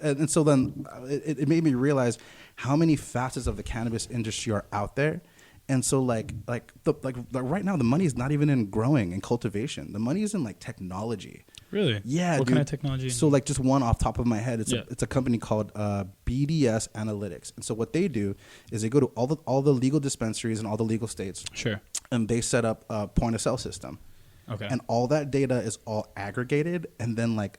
And so then it made me realize how many facets of the cannabis industry are out there. And so like right now, the money is not even in growing and cultivation. The money is in like technology. Really? Yeah. What kind of technology? So like just one off top of my head, it's a company called Bds Analytics. And so what they do is they go to all the legal dispensaries in all the legal states. Sure. And they set up a point of sale system. Okay. And all that data is all aggregated, and then when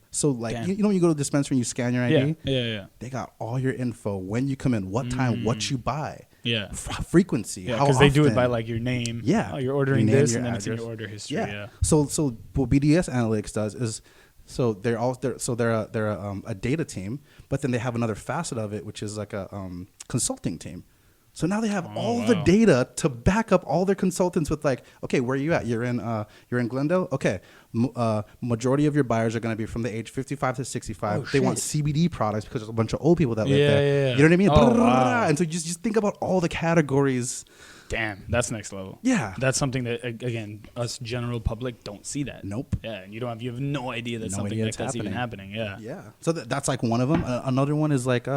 you go to the dispensary and you scan your ID, yeah. they got all your info, when you come in, what time, what you buy, frequency, how because often. they do it by like your name. Yeah, oh, you're ordering your name, this, your and then address. it's in your order history. Yeah. So what BDS Analytics does is, they're a data team, but then they have another facet of it, which is like a consulting team. So now they have all the data to back up all their consultants with like, okay, where are you at? You're in Glendale? Okay. Majority of your buyers are going to be from the age 55 to 65. They want CBD products because there's a bunch of old people that live there. Yeah. You know what I mean? Oh, wow. And so just think about all the categories. Damn, that's next level. Yeah. That's something that, again, us general public don't see that. Nope. Yeah, and you have no idea that something like that's even happening. Yeah. Yeah. So that's like one of them. Another one is like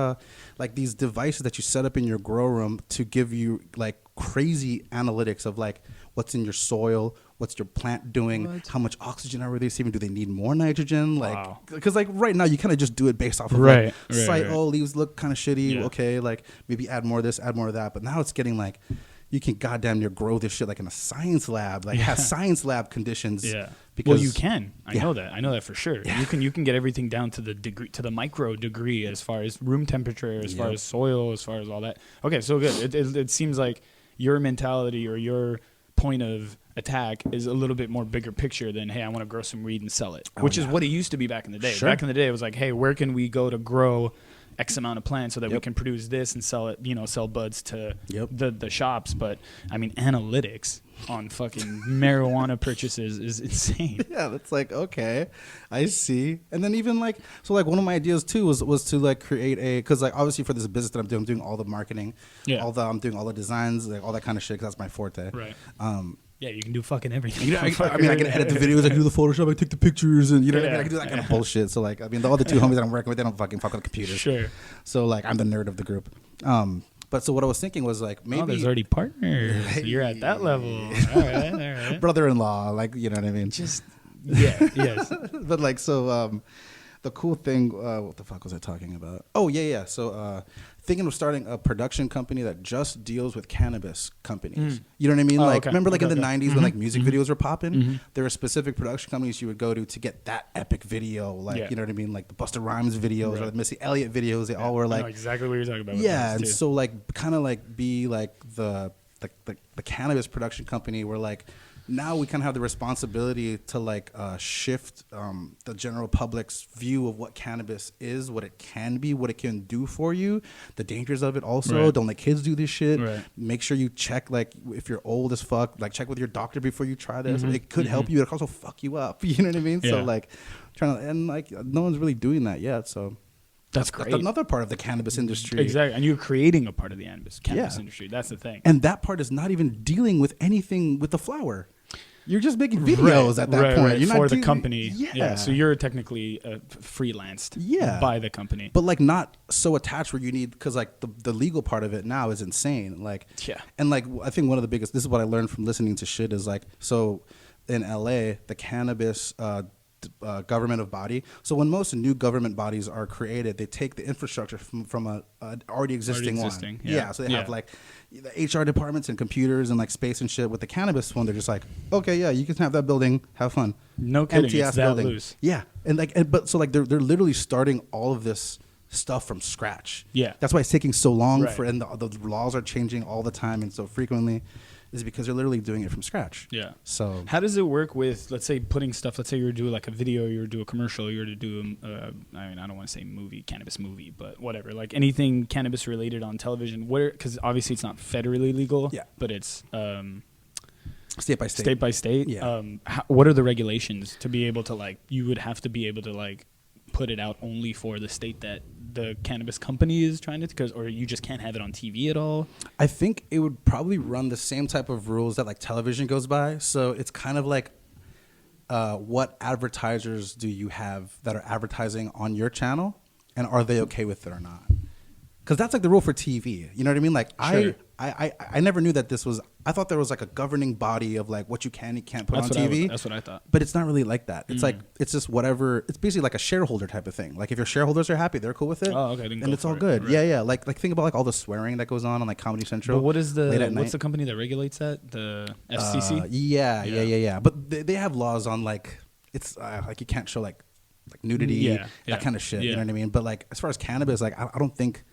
these devices that you set up in your grow room to give you like crazy analytics of like what's in your soil, what's your plant doing, how much oxygen are they receiving, do they need more nitrogen? Like, because like right now you kind of just do it based off of right. Oh, leaves look kind of shitty. Yeah. Okay, like maybe add more of this, add more of that. But now it's getting like, you can goddamn near grow this shit like in a science lab, like has science lab conditions. Yeah. Because you can. I know that for sure. Yeah. You can get everything down to the degree, to the micro degree, as far as room temperature, as far as soil, as far as all that. Okay, so good. It seems like your mentality or your point of attack is a little bit more bigger picture than, hey, I want to grow some weed and sell it, which is what it used to be back in the day. Sure. Back in the day, it was like, hey, where can we go to grow X amount of plants so that we can produce this and sell it, sell buds to the shops. But I mean, analytics on fucking marijuana purchases is insane. Yeah, that's like, okay, I see. And then even like, so like one of my ideas too was to like create because like obviously for this business that I'm doing all the marketing, I'm doing all the designs, like all that kind of shit, because that's my forte. Right. Yeah, you can do fucking everything. I mean, I can edit the videos, I can do the Photoshop, I take the pictures, and I mean, I can do that kind of bullshit. So like, I mean, the other two homies that I'm working with, they don't fucking fuck with computers. Sure. So like, I'm the nerd of the group. But so what I was thinking was like, maybe there's already partners. So you're at that level. All right. Brother-in-law, like, you know what I mean? Just yes. But like, so the cool thing, what the fuck was I talking about? Oh yeah. So thinking of starting a production company that just deals with cannabis companies. You know what I mean? Like, remember like in the 90s when like music videos were popping? There were specific production companies you would go to get that epic video. Like, you know what I mean? Like the Busta Rhymes videos or the Missy Elliott videos. They all were like... I know exactly what you're talking about. Yeah, and so like kind of like be like the cannabis production company where like now we kind of have the responsibility to like shift the general public's view of what cannabis is, what it can be, what it can do for you, the dangers of it also. Right. Don't let kids do this shit. Right. Make sure you check, like, if you're old as fuck, like check with your doctor before you try this. It could help you. It could also fuck you up. You know what I mean? Yeah. So like and like no one's really doing that yet. So That's great. That's another part of the cannabis industry. Exactly. And you're creating a part of the cannabis industry. That's the thing. And that part is not even dealing with anything with the flower. You're just making videos at that point. Right. You're for not the company. Yeah. So you're technically freelanced by the company. But like not so attached where you need, because like the legal part of it now is insane. Like, and like I think one of the biggest, this is what I learned from listening to shit, is like, so in LA, the cannabis government of body. So when most new government bodies are created, they take the infrastructure from a already existing one. Yeah. So they have like the HR departments and computers and like space and shit. With the cannabis one, they're just like, okay, yeah, you can have that building, have fun. No kidding, empty it's ass that building. loose. Yeah, and like, but so like they're literally starting all of this stuff from scratch. Yeah, that's why it's taking so long and the laws are changing all the time and so frequently. Is because they're literally doing it from scratch. Yeah. So how does it work with, let's say, putting stuff? Let's say you were to do like a video, you were to do a commercial, you were to do, I mean, I don't want to say cannabis movie, but whatever, like anything cannabis related on television. Where, because obviously it's not federally legal. Yeah. But it's state by state. State by state. Yeah. What are the regulations to be able to like? You would have to be able to like put it out only for the state that the cannabis company is trying to, or you just can't have it on TV at all? I think it would probably run the same type of rules that like television goes by. So it's kind of like what advertisers do you have that are advertising on your channel, and are they okay with it or not? Because that's like the rule for TV. You know what I mean? Like I never knew that this was. I thought there was like a governing body of like what you can and can't put on TV. That's what I thought. But it's not really like that. It's like it's just whatever. It's basically like a shareholder type of thing. Like if your shareholders are happy, they're cool with it. Oh, okay. And it's all good. Right. Yeah. Like think about like all the swearing that goes on like Comedy Central. But what is what's the company that regulates that? The FCC. Yeah. But they have laws on like it's like you can't show like nudity, that kind of shit. You know what I mean? But like as far as cannabis, like I don't think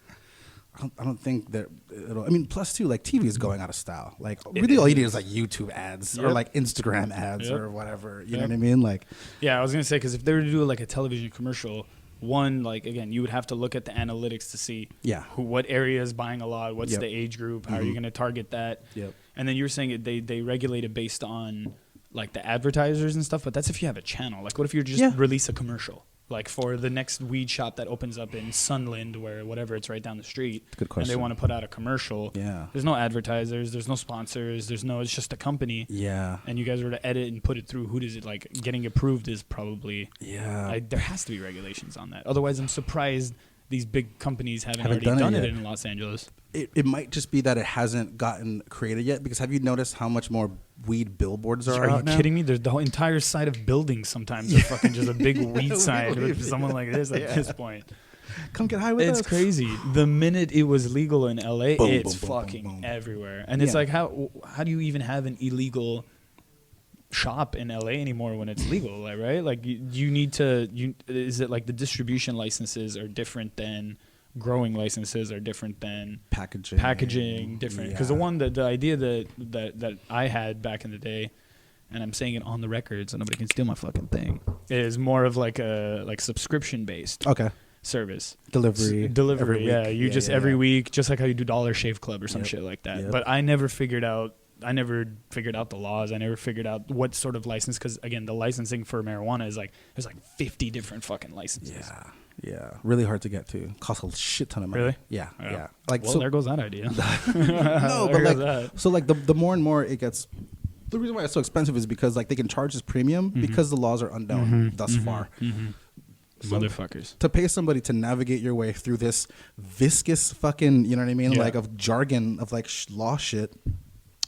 that it'll. I mean, plus too, like TV is going out of style. Like really, all you need is like YouTube ads or like Instagram ads or whatever. You know what I mean? Like, yeah, I was gonna say, because if they were to do like a television commercial, one, like again, you would have to look at the analytics to see what area is buying a lot, what's the age group, how are you gonna target that, and then you were saying they regulate it based on like the advertisers and stuff. But that's if you have a channel. Like, what if you just release a commercial? Like for the next weed shop that opens up in Sunland, where whatever, it's right down the street. Good question. And they want to put out a commercial. Yeah. There's no advertisers. There's no sponsors. It's just a company. Yeah. And you guys were to edit and put it through. Who does it like? Getting approved is probably. Yeah. There has to be regulations on that. Otherwise, I'm surprised these big companies haven't already done it in Los Angeles. It might just be that it hasn't gotten created yet, because have you noticed how much more weed billboards are out now? Are you kidding me? There's the whole entire side of buildings sometimes are fucking just a big weed sign with someone like this at this point. Come get high with us. It's crazy. The minute it was legal in LA, it's fucking everywhere. And it's like, how do you even have an illegal shop in LA anymore when it's legal, right? Like you need to, is it like the distribution licenses are different than growing licenses, are different than packaging different? Because the idea that I had back in the day, and I'm saying it on the record so nobody can steal my fucking thing, is more of like a subscription based. Okay. service. Delivery. Delivery, yeah. You just every yeah. week, just like how you do Dollar Shave Club or some shit like that. Yep. But I never figured out the laws. I never figured out what sort of license, because again, the licensing for marijuana is like, there's like 50 different fucking licenses. Yeah, really hard to get to. Costs a shit ton of money. Really? Yeah. Like, well, so, there goes that idea. no, but like, so like the more and more it gets, the reason why it's so expensive is because like they can charge this premium because the laws are unknown thus far. So motherfuckers. to pay somebody to navigate your way through this viscous fucking, you know what I mean? Yeah. Like of jargon of like law shit.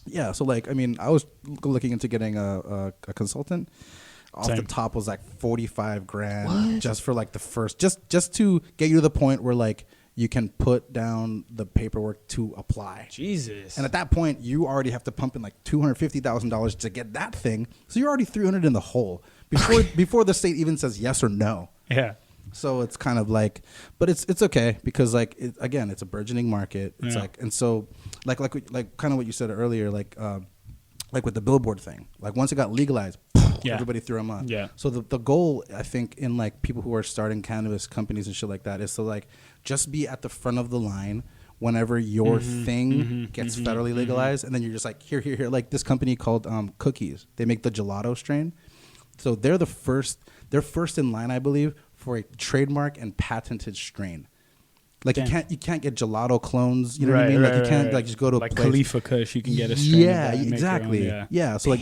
Yeah. So like, I mean, I was looking into getting a consultant. Off Same. the top was like 45 grand just for like the first, just to get you to the point where like you can put down the paperwork to apply. Jesus. And at that point, you already have to pump in like $250,000 to get that thing. So you're already 300 in the hole before the state even says yes or no. Yeah. So it's kind of like, but it's okay because like again, it's a burgeoning market. It's like, and so like kind of what you said earlier, like with the billboard thing, like once it got legalized, everybody threw them up. Yeah. So the goal, I think, in like people who are starting cannabis companies and shit like that is to like just be at the front of the line whenever your thing gets federally legalized, and then you're just like here. Like this company called Cookies, they make the gelato strain. So they're first in line, I believe, for a trademark and patented strain. Like you can't get gelato clones, you know what I mean? Like you can't like just go to like a place. Khalifa Kush, you can get a strain. Yeah, exactly. Yeah. So like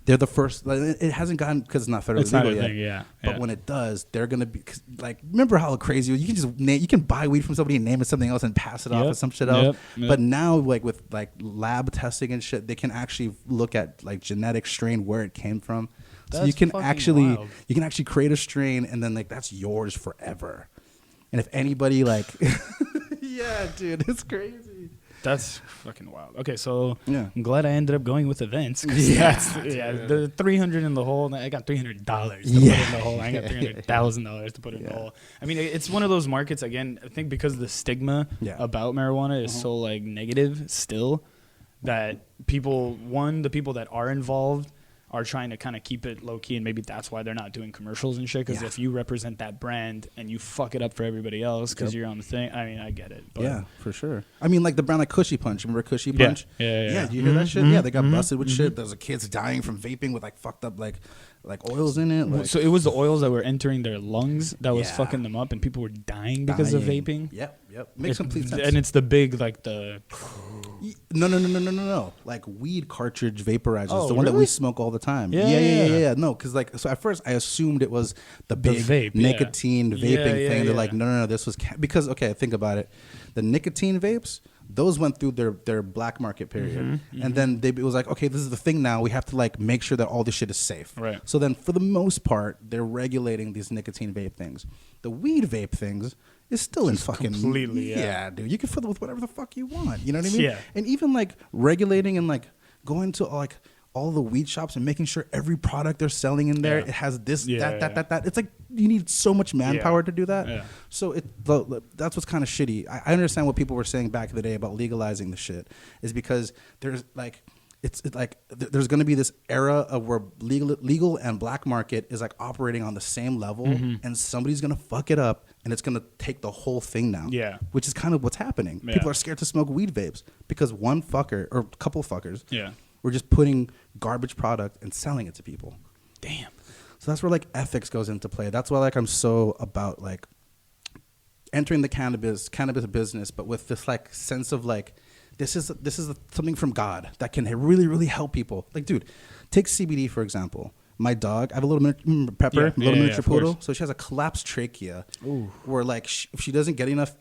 they're the first. Like, it hasn't gotten because it's not federally legal yet. Thing, But when it does, they're gonna be like. Remember how crazy you can just you can buy weed from somebody and name it something else and pass it off as some shit else. But now, like with like lab testing and shit, they can actually look at like genetic strain where it came from. So you can actually create a strain and then like that's yours forever. And if anybody like, yeah, dude, it's crazy. That's fucking wild. Okay, so yeah. I'm glad I ended up going with events. The $300 in the hole. I got $300 to put in the hole. I got $300,000 to put in the hole. I mean, it's one of those markets. Again, I think because the stigma about marijuana is so like negative still, that the people that are involved are trying to kind of keep it low key, and maybe that's why they're not doing commercials and shit. Because if you represent that brand and you fuck it up for everybody else because you're on the thing, I mean, I get it. But yeah, for sure. I mean, like the brand like Cushy Punch. Remember Cushy Punch? Yeah. Do you hear that shit? Yeah, they got busted with shit. There's kids dying from vaping with like fucked up like oils in it. Like, so it was the oils that were entering their lungs that was fucking them up, and people were dying because of vaping. Yep. Makes complete sense. And it's the big like the. No. Like weed cartridge vaporizers, the one really? that we smoke all the time. Yeah. No, because like so at first I assumed it was the big vape, nicotine vaping thing. They're like, no, this was because okay, think about it. The nicotine vapes, those went through their black market period, and then it was like, okay, this is the thing now. We have to like make sure that all this shit is safe. Right. So then, for the most part, they're regulating these nicotine vape things. The weed vape things is still in fucking completely. Yeah, dude. You can fill it with whatever the fuck you want. You know what I mean? Yeah. And even like regulating and like going to like all the weed shops and making sure every product they're selling in there it has this that. It's like you need so much manpower to do that. Yeah. So that's what's kind of shitty. I understand what people were saying back in the day about legalizing the shit is because there's like it's like there's going to be this era of where legal and black market is like operating on the same level, and somebody's going to fuck it up, and it's going to take the whole thing down. Yeah, which is kind of what's happening. Yeah. People are scared to smoke weed vapes because one fucker or a couple fuckers, were just putting garbage product and selling it to people. Damn. So that's where like ethics goes into play. That's why like I'm so about like entering the cannabis business, but with this like sense of like. This is something from God that can really, really help people. Like, dude, take CBD, for example. My dog, I have a little miniature poodle. So she has a collapsed trachea. Ooh. Where like if she doesn't get enough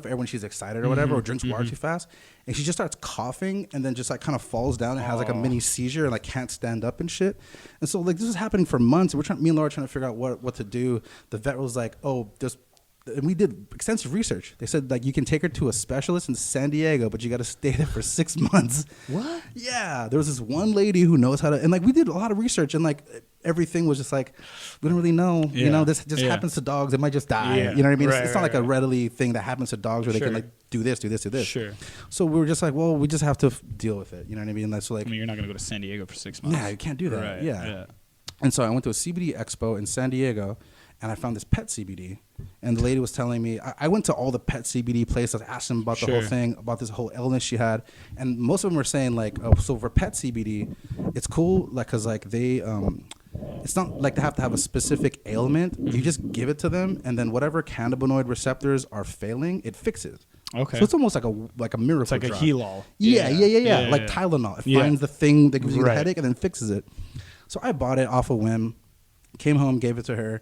air when she's excited or whatever, or drinks water too fast, and she just starts coughing and then just like kind of falls down and has like a mini seizure and like can't stand up and shit. And so like this is happening for months. And me and Laura are trying to figure out what to do. The vet was like, and we did extensive research. They said like you can take her to a specialist in San Diego, but you got to stay there for 6 months. What? Yeah, there was this one lady who knows how to, and like we did a lot of research, and like everything was just like we don't really know. Yeah. You know, this just happens to dogs. It might just die. Yeah. You know what I mean? It's not like a readily thing that happens to dogs where they can like do this. Sure. So we were just like, well, we just have to deal with it. You know what I mean? That's like, I mean, you're not gonna go to San Diego for 6 months. Yeah, you can't do that. Right. Yeah. And so I went to a CBD expo in San Diego. and I found this pet CBD. And the lady was telling me, I went to all the pet CBD places, asked them about the whole thing, about this whole illness she had. And most of them were saying, like, oh, so for pet CBD, it's cool, like, because, like, they, it's not like they have to have a specific ailment. You just give it to them, and then whatever cannabinoid receptors are failing, it fixes. Okay. So it's almost like a miracle It's like drug. a Hilo. Yeah. Like Tylenol. It finds the thing that gives you the headache and then fixes it. So I bought it off a whim, came home, gave it to her.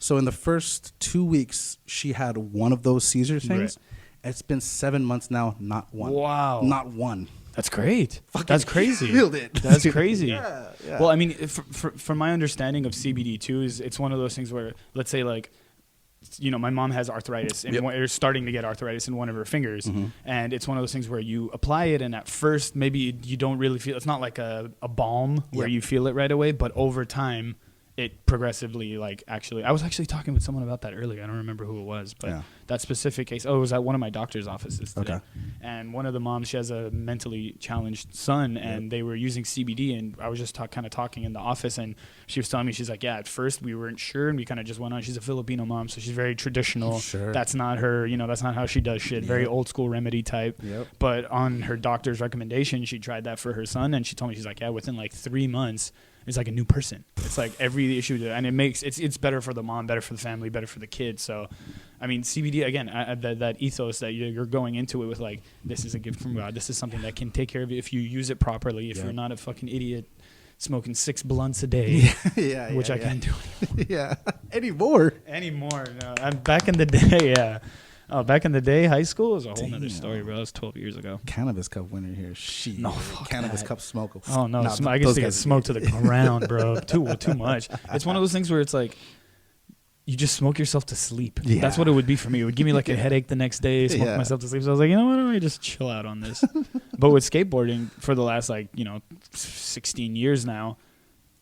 So in the first 2 weeks, she had one of those seizure things. Right. It's been 7 months now, not one. Wow. Not one. That's great. Fucking That's crazy. Killed it. That's crazy. Yeah. Well, I mean, from my understanding of CBD too, is it's one of those things where, let's say, like, you know, my mom has arthritis and or starting to get arthritis in one of her fingers. And it's one of those things where you apply it, and at first maybe you don't really feel, it's not like a balm where you feel it right away, but over time it progressively, like, actually, I was actually talking with someone about that earlier. I don't remember who it was, but that specific case, it was at one of my doctor's offices today. Okay. And one of the moms, she has a mentally challenged son, and they were using CBD, and I was just kind of talking in the office, and she was telling me, she's like, yeah, at first we weren't sure, and we kind of just went on. She's a Filipino mom, so she's very traditional. Sure. That's not her, you know, that's not how she does shit. Very old school remedy type. But on her doctor's recommendation, she tried that for her son, and she told me, she's like, yeah, within like 3 months, it's like a new person. It's like every issue, and it makes it's better for the mom, better for the family, better for the kids. So, I mean, CBD again, that ethos that you're going into it with, like, this is a gift from God. This is something that can take care of you if you use it properly. If you're not a fucking idiot smoking 6 blunts a day, which I can't do anymore. No, I'm back in the day, Oh, back in the day, high school was a whole nother story, bro. That was 12 years ago. Cannabis Cup winner here. Shit. No, fuck Cannabis that. Cup smoker. Oh, no. I guess to get smoked to the ground, bro. Too much. It's one of those things where it's like, you just smoke yourself to sleep. Yeah. That's what it would be for me. It would give me like a headache the next day, smoke myself to sleep. So I was like, you know what, let me just chill out on this. But with skateboarding, for the last, like, 16 years now,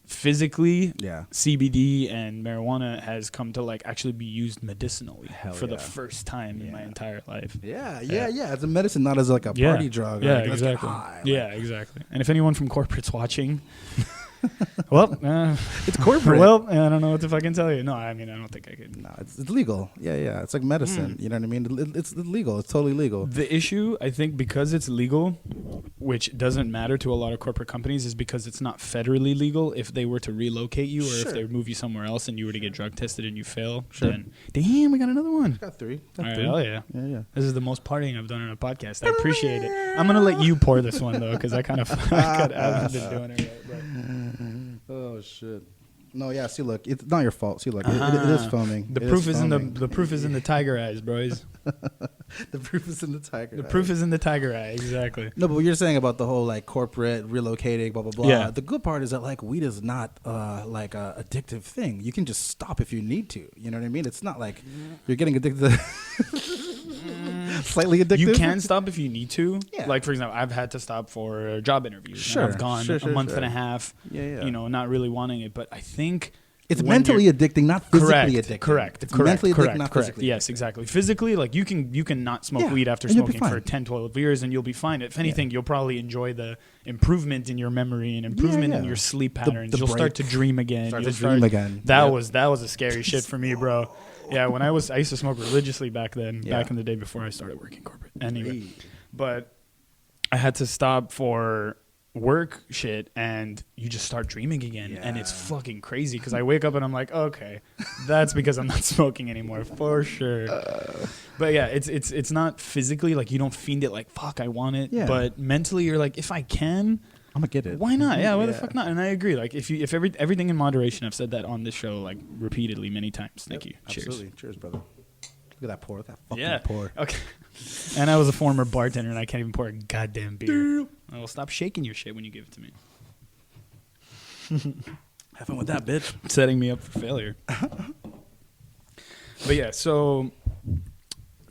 physically, CBD and marijuana has come to, like, actually be used medicinally for the first time in my entire life. Yeah. As a medicine, not as like a party drug. Yeah, like, exactly. High, exactly. And if anyone from corporate's watching, well, it's corporate. Well, I don't know what to fucking tell you. No, I mean, I don't think I could. No, it's legal. Yeah. It's like medicine. You know what I mean? It's legal. It's totally legal. The issue, I think, because it's legal, which doesn't matter to a lot of corporate companies, is because it's not federally legal. If they were to relocate you, or if they move you somewhere else and you were to get drug tested and you fail, then damn, we got another one. Got three. All right, hell yeah. This is the most partying I've done on a podcast. I appreciate it. I'm gonna let you pour this one though, because I kind of haven't been doing it right. But. Oh shit! No, yeah. See, look, it's not your fault. See, look, it is foaming. The proof is in the proof is in the tiger eyes, boys. The proof is in the tiger. The proof is in the tiger eye. Exactly. No, but what you're saying about the whole, like, corporate relocating, blah blah blah. Yeah. The good part is that, like, weed is not like a addictive thing. You can just stop if you need to. You know what I mean? It's not like you're getting addicted to slightly addictive. You can stop if you need to. Yeah. Like, for example, I've had to stop for job interviews. Sure. I've gone a month and a half. Not really wanting it, but I think it's mentally addicting, not physically addicting. Correct. It's mentally addicting, not physically. Yes, exactly. Physically, like, you can not smoke weed after smoking for 10, 12 years, and you'll be fine. If anything, you'll probably enjoy the improvement in your memory and improvement in your sleep patterns. You'll start to dream again. That was a scary shit for me, bro. Yeah, when I used to smoke religiously back then, back in the day before I started working corporate. Anyway, but I had to stop for work shit, and you just start dreaming again, and it's fucking crazy, because I wake up and I'm like, okay, that's because I'm not smoking anymore for sure. But yeah, it's not physically, like, you don't fiend it like, fuck, I want it, but mentally you're like, if I can, I'm gonna get it. Why not? Yeah, why the fuck not? And I agree. Like, if everything in moderation, I've said that on this show, like, repeatedly many times. Thank you. Cheers. Absolutely. Cheers, brother. Look at that pour. That fucking pour. Okay. And I was a former bartender, and I can't even pour a goddamn beer. I will stop shaking your shit when you give it to me. Have fun with that, bitch. Setting me up for failure. But yeah, so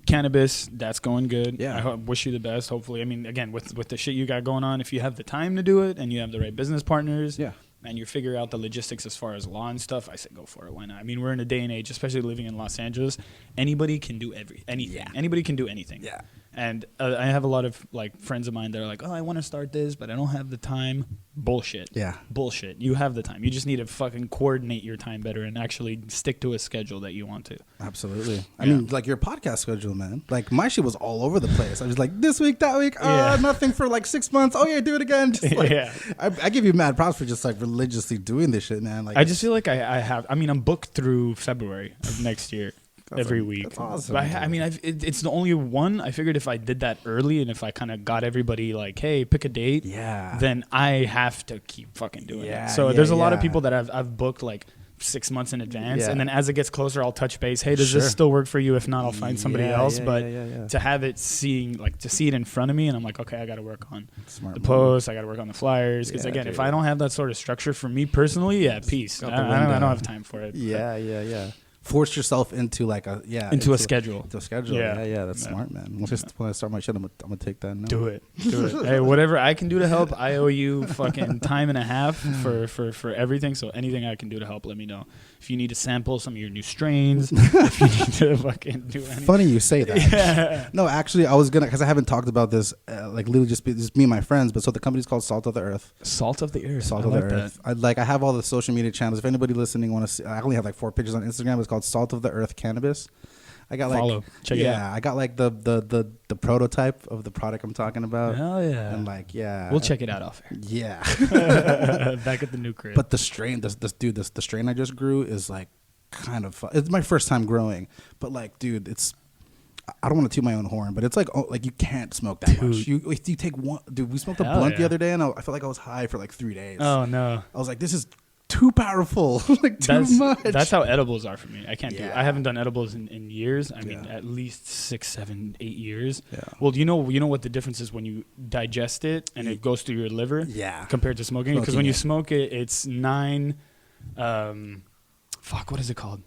cannabis, that's going good. Yeah. I wish you the best, hopefully. I mean, again, with the shit you got going on, if you have the time to do it and you have the right business partners, and you figure out the logistics as far as law and stuff, I say go for it. Why not? I mean, we're in a day and age, especially living in Los Angeles, anybody can do anything. Yeah. Anybody can do anything. Yeah. And I have a lot of like friends of mine that are like, oh, I want to start this, but I don't have the time. Bullshit. Yeah. Bullshit. You have the time. You just need to fucking coordinate your time better and actually stick to a schedule that you want to. Absolutely. I mean, like your podcast schedule, man. Like my shit was all over the place. I was like, this week, that week, nothing for like 6 months. Oh yeah, do it again. Just like, I give you mad props for just like religiously doing this shit, man. Like I just feel like I have. I mean, I'm booked through February of next year. Every week. That's awesome. But I mean, it's the only one. I figured if I did that early and if I kind of got everybody like, hey, pick a date, then I have to keep fucking doing it. So there's a lot of people that I've booked like 6 months in advance, and then as it gets closer, I'll touch base. Hey, does this still work for you? If not, I'll find somebody else. But to have it to see it in front of me, and I'm like, okay, I got to work on the posts. I got to work on the flyers. Because again, if I don't have that sort of structure for me personally, peace. I don't have time for it. Yeah. Force yourself into like a into a schedule. Into a schedule. Yeah. That's smart, man. When I start my shit, I'm gonna take that now. Do it. Hey, whatever I can do to help, I owe you fucking time and a half for everything. So anything I can do to help, let me know. If you need to sample some of your new strains, if you need to fucking do anything. Funny you say that. Yeah. No, actually, I was gonna, because I haven't talked about this, like literally just me and my friends. But so the company's called Salt of the Earth. Salt of the Earth. Salt of the Earth. I have all the social media channels. If anybody listening want to see, I only have like 4 pictures on Instagram. It's called Salt of the Earth Cannabis. I got like follow. Check it out. I got like the prototype of the product I'm talking about. Hell yeah. And like we'll check it out off air. Yeah. Back at the new crib. But the strain, the strain I just grew is like kind of fun. It's my first time growing, but like, dude, I don't want to toot my own horn, but it's like you can't smoke that much. You take one, dude. We smoked a blunt the other day, and I felt like I was high for like 3 days. Oh no! I was like, this is too powerful, like too much. That's how edibles are for me. I can't do it. I haven't done edibles in years. I mean, at least 6, 7, 8 years. Yeah. Well, you know what the difference is when you digest it and it goes through your liver. Yeah. Compared to smoking, because when you smoke it, it's 9. What is it called?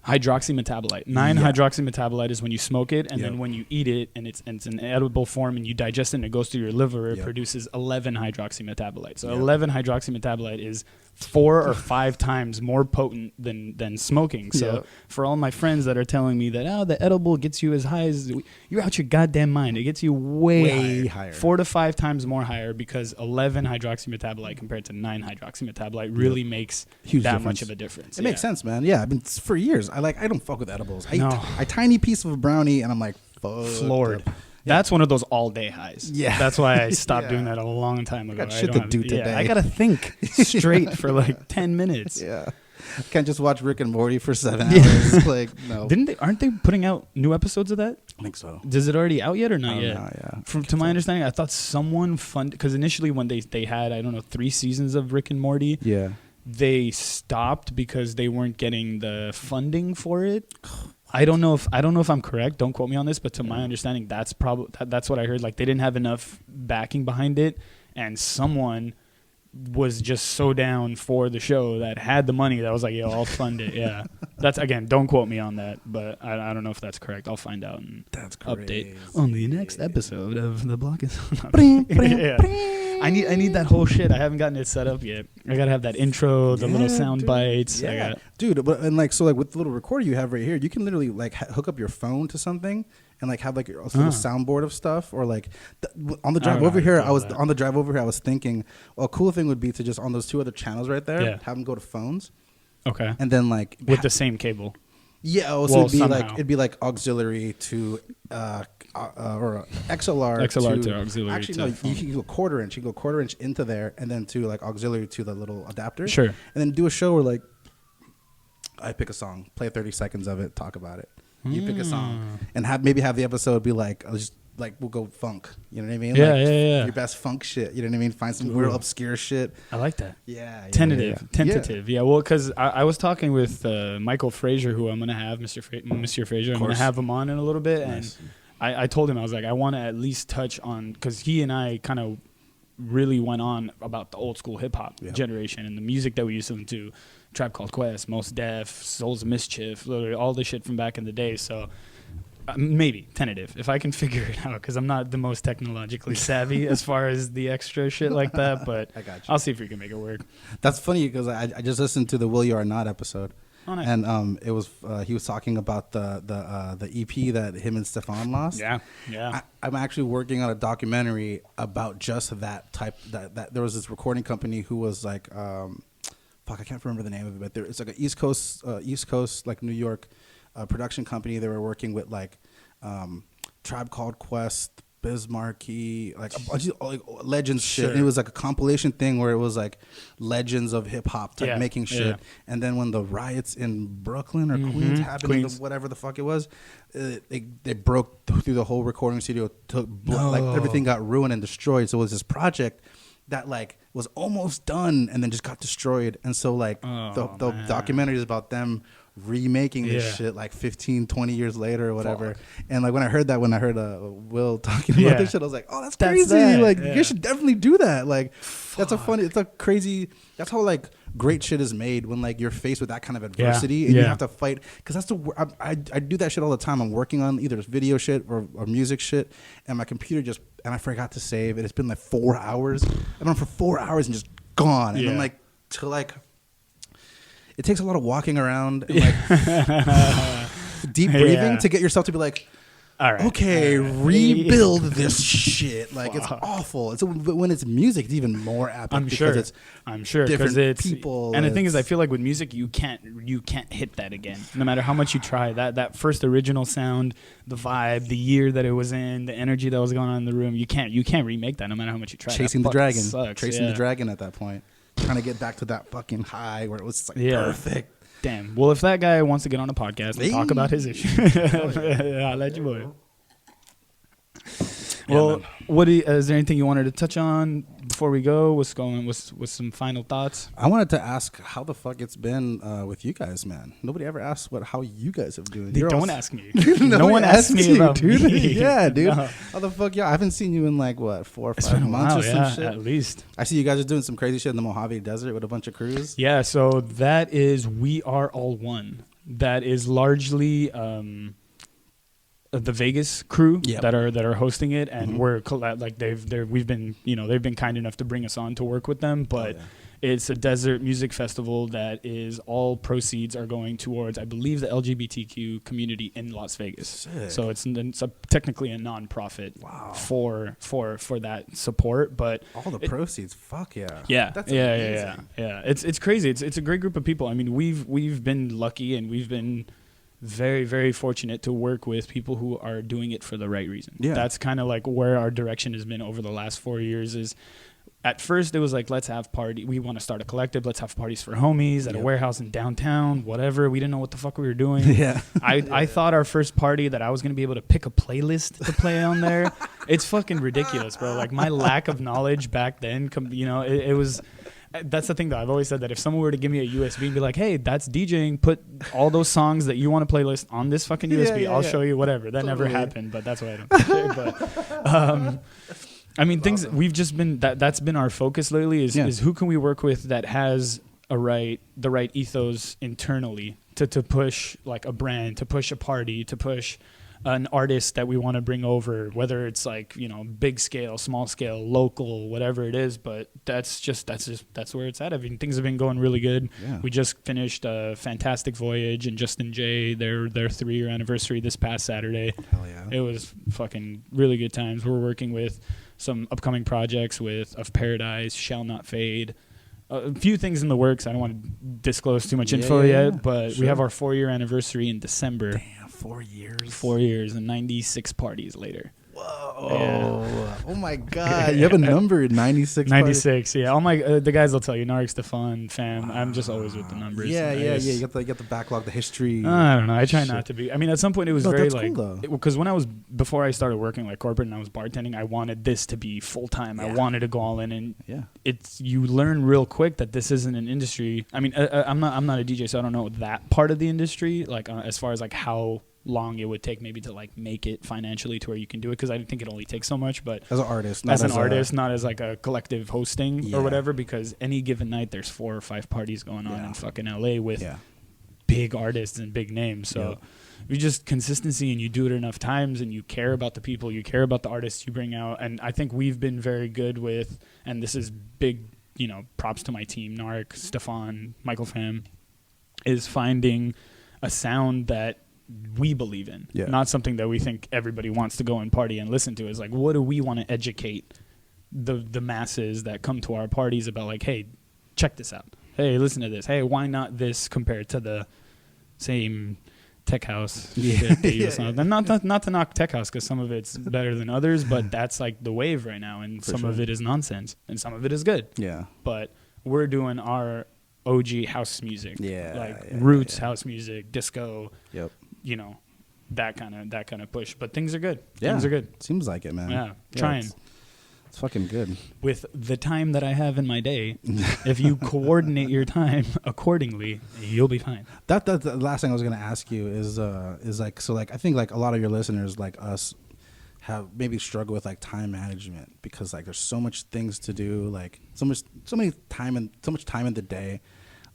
Hydroxymetabolite. 9 hydroxymetabolite is when you smoke it, and then when you eat it and it's an edible form and you digest it and it goes through your liver, it produces 11 hydroxymetabolite. So 11 hydroxymetabolite is 4 or 5 times more potent than smoking. So for all my friends that are telling me that the edible gets you as high as, you're out your goddamn mind. It gets you way higher. 4 to 5 times more higher, because 11 hydroxymetabolite compared to 9 hydroxymetabolite really makes huge that much of a difference. It makes sense, man. Yeah, I've been for years. I don't fuck with edibles. I eat a tiny piece of a brownie and I'm like floored. That's one of those all-day highs. Yeah. That's why I stopped doing that a long time ago. I got shit to do today. I got to think straight for like 10 minutes. Yeah. I can't just watch Rick and Morty for 7 hours. Like, no. Aren't they putting out new episodes of that? I think so. Is it already out yet or not yet? Yeah. To my understanding, I thought someone funded, because initially when they had, 3 seasons of Rick and Morty. Yeah. They stopped because they weren't getting the funding for it. I don't know if I'm correct. Don't quote me on this, but to my understanding, that's what I heard. Like, they didn't have enough backing behind it, and someone was just so down for the show that had the money that was like, yo, I'll fund it. Yeah, that's, again, don't quote me on that, but I don't know if that's correct. I'll find out and update on the next episode of The Block Is. I need that whole shit. I haven't gotten it set up yet. I gotta have that intro, the little sound bites. Yeah, dude. But with the little recorder you have right here, you can literally like hook up your phone to something and like have like a little soundboard of stuff. Or like on the drive over here, I was thinking, well, a cool thing would be to just on those 2 other channels right there, have them go to phones. Okay. And then like with the same cable. Yeah. So it'd be like auxiliary to. Or XLR to auxiliary. Actually, no. You can go 1/4 inch. You go 1/4 inch into there, and then to like auxiliary to the little adapter. Sure. And then do a show where like I pick a song, play 30 seconds of it, talk about it. You pick a song, and have the episode be like, we'll go funk. You know what I mean? Yeah. Your best funk shit. You know what I mean? Find some real obscure shit. I like that. Yeah. Tentative. Yeah. Well, because I was talking with Michael Frazier, who I'm gonna have, Mr. Frazier. I'm gonna have him on in a little bit, and I told him, I was like, I want to at least touch on, because he and I kind of really went on about the old school hip hop generation and the music that we used to listen to. Tribe Called Quest, Mos Def, Souls of Mischief, literally all the shit from back in the day. So maybe tentative if I can figure it out, because I'm not the most technologically savvy as far as the extra shit like that. But I got you. I'll see if we can make it work. That's funny because I just listened to the Will You or Not episode. Oh, nice. And it was he was talking about the EP that him and Stefan lost. Yeah. I'm actually working on a documentary about just that type. That there was this recording company who was like, I can't remember the name of it, but it's like an East Coast like New York production company. They were working with like Tribe Called Quest, Bismarcky, like a bunch of like legends shit. And it was like a compilation thing where it was like legends of hip hop type making shit. Yeah. And then when the riots in Brooklyn or Queens happened, whatever the fuck it was, they broke through the whole recording studio. Like everything got ruined and destroyed. So it was this project that like was almost done and then just got destroyed. And so like the documentary is about them remaking this shit like 15, 20 years later or whatever. Fuck. And like when I heard Will talking about this shit, I was like, oh, that's crazy. Like you should definitely do that. Like that's that's how like great shit is made when like you're faced with that kind of adversity and you have to fight. Because that's I do that shit all the time. I'm working on either video shit or music shit, and my computer and I forgot to save it. It's been like 4 hours. I've been on for 4 hours and just gone. And I'm like, it takes a lot of walking around and like deep breathing to get yourself to be like, all right, okay, rebuild this shit. Like it's awful. But when it's music, it's even more epic. I'm sure because it's people. And the thing is, I feel like with music, you can't hit that again. No matter how much you try, that first original sound, the vibe, the year that it was in, the energy that was going on in the room, you can't remake that. No matter how much you try. Chasing the dragon at that point. Trying to get back to that fucking high where it was like perfect. Damn. Well, if that guy wants to get on a podcast and talk about his issue, I'll let you boy. Well, is there anything you wanted to touch on before we go? What's going with some final thoughts? I wanted to ask how the fuck it's been with you guys, man. Nobody ever asked how you guys have been doing. Don't ask me. No one asked me about dude. Me. Yeah, dude. No. How the fuck? Yeah, I haven't seen you in like what 4 or 5 months or some shit. At least. I see you guys are doing some crazy shit in the Mojave Desert with a bunch of crews. Yeah, so that is We Are All One. That is largely the Vegas crew that are hosting it, and we're like we've been kind enough to bring us on to work with them, but it's a desert music festival that is all proceeds are going towards, I believe, the LGBTQ community in Las Vegas. Sick. So it's technically a non-profit for that support, but all the proceeds, fuck yeah. Yeah. That's amazing. Yeah. It's crazy. It's a great group of people. I mean, we've been lucky and we've been very, very fortunate to work with people who are doing it for the right reason. Yeah. That's kind of like where our direction has been over the last 4 years is at first it was like, let's have party. We want to start a collective. Let's have parties for homies at a warehouse in downtown, whatever. We didn't know what the fuck we were doing. Yeah. I thought our first party that I was going to be able to pick a playlist to play on there. It's fucking ridiculous, bro. Like my lack of knowledge back then, it was... That's the thing, though. I've always said that if someone were to give me a USB and be like, hey, that's DJing, put all those songs that you want to playlist on this fucking USB, I'll show you whatever. That never happened, but that's why I don't DJ. But, I mean, things we've just been, that's been our focus lately is who can we work with that has the right ethos internally to push like a brand, to push a party, to push an artist that we want to bring over, whether it's like, big scale, small scale, local, whatever it is. But that's where it's at. I mean, things have been going really good. Yeah. We just finished a Fantastic Voyage and Justin J, their 3-year anniversary this past Saturday. Hell yeah. It was fucking really good times. We're working with some upcoming projects with Of Paradise, Shall Not Fade. A few things in the works. I don't want to disclose too much info yet, but we have our 4-year anniversary in December. Damn, 4 years. 4 years and 96 parties later. Whoa. Yeah. Oh my God. You have a number, 96. 96, yeah. All my the guys will tell you, Narek, Stefan, fam. Wow. I'm just always with the numbers. Yeah. You get the backlog, the history. I don't know. I try not to be. I mean, at some point it was very like, because before I started working like corporate and I was bartending, I wanted this to be full time. Yeah. I wanted to go all in, and you learn real quick that this isn't an industry. I mean, I'm not a DJ, so I don't know that part of the industry, like as far as like how long it would take maybe to like make it financially to where you can do it, because I think it only takes so much. But as an artist, not as like a collective hosting or whatever, because any given night there's 4 or 5 parties going on in fucking LA with big artists and big names. So you just consistency, and you do it enough times, and you care about the people, you care about the artists you bring out. And I think we've been very good with, and this is big, props to my team, Narek, Stefan, Michael Pham. is finding a sound that we believe in, not something that we think everybody wants to go and party and listen to. It's like, what do we want to educate the masses that come to our parties about? Like, hey, check this out. Hey, listen to this. Hey, why not this compared to the same tech house shit that you listen to? And not to knock tech house, because some of it's better than others, but that's like the wave right now, and some of it is nonsense and some of it is good. Yeah. But we're doing our OG house music, roots house music, disco. Yep. You know, that kind of push. But things are good. Yeah. Things are good. Seems like it, man. Yeah. Trying. It's fucking good. With the time that I have in my day, if you coordinate your time accordingly, you'll be fine. That's the last thing I was gonna ask you is like, so like I think like a lot of your listeners like us have maybe struggle with like time management, because like there's so much things to do, like so much time in the day,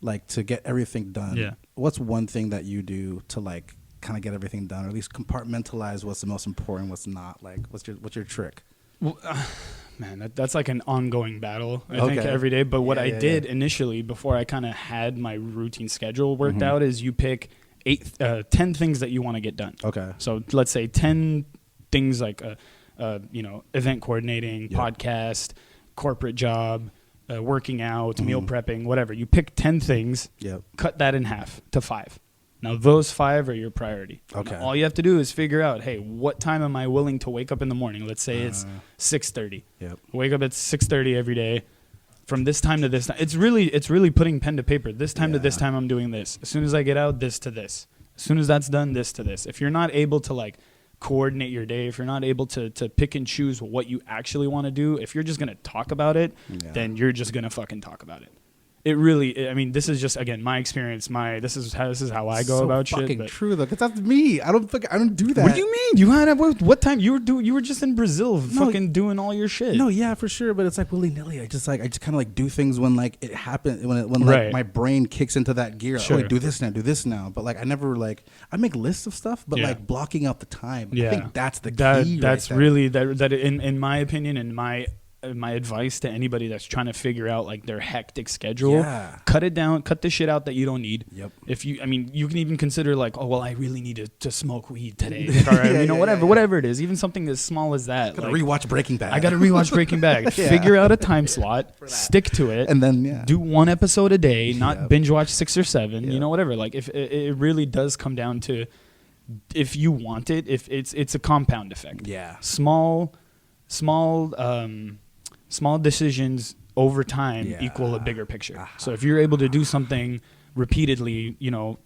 like to get everything done. Yeah. What's one thing that you do to like kind of get everything done, or at least compartmentalize what's the most important, what's not? Like what's your trick? Well, man, that's like an ongoing battle, I think, every day. But what I did initially, before I kind of had my routine schedule worked out, is you pick 10 things that you want to get done. Okay. So let's say 10 things like, event coordinating, podcast, corporate job, working out, meal prepping, whatever. You pick 10 things, cut that in half to 5. Now, those 5 are your priority. Okay. Now, all you have to do is figure out, hey, what time am I willing to wake up in the morning? Let's say it's 6:30. Yep. Wake up at 6:30 every day. From this time to this time. It's really putting pen to paper. This time to this time, I'm doing this. As soon as I get out, this to this. As soon as that's done, this to this. If you're not able to, like, coordinate your day, if you're not able to pick and choose what you actually want to do, if you're just going to talk about it, then you're just going to fucking talk about it. It really, I mean, this is just, again, my experience. This is how I go about shit. Fucking true though, because that's me. I don't do that. What do you mean? You had what time you were just in Brazil, fucking doing all your shit. No, yeah, for sure. But it's like willy nilly. I just kind of like do things when like it happens, when like my brain kicks into that gear. Sure. Oh, like, do this now. But like I never like, I make lists of stuff, but like blocking out the time. I think that's the key. That's really that in my opinion, and my advice to anybody that's trying to figure out like their hectic schedule, cut it down, cut the shit out that you don't need. Yep. You can even consider like, oh, well, I really need to smoke weed today. Whatever it is, even something as small as that. I gotta rewatch Breaking Bad. I gotta rewatch Breaking Bad. Figure out a time slot, stick to it, and then do 1 episode a day, not binge watch 6 or 7, whatever. Like if it really does come down to, if you want it, if it's a compound effect. Yeah. Small decisions over time equal a bigger picture. So if you're able to do something repeatedly,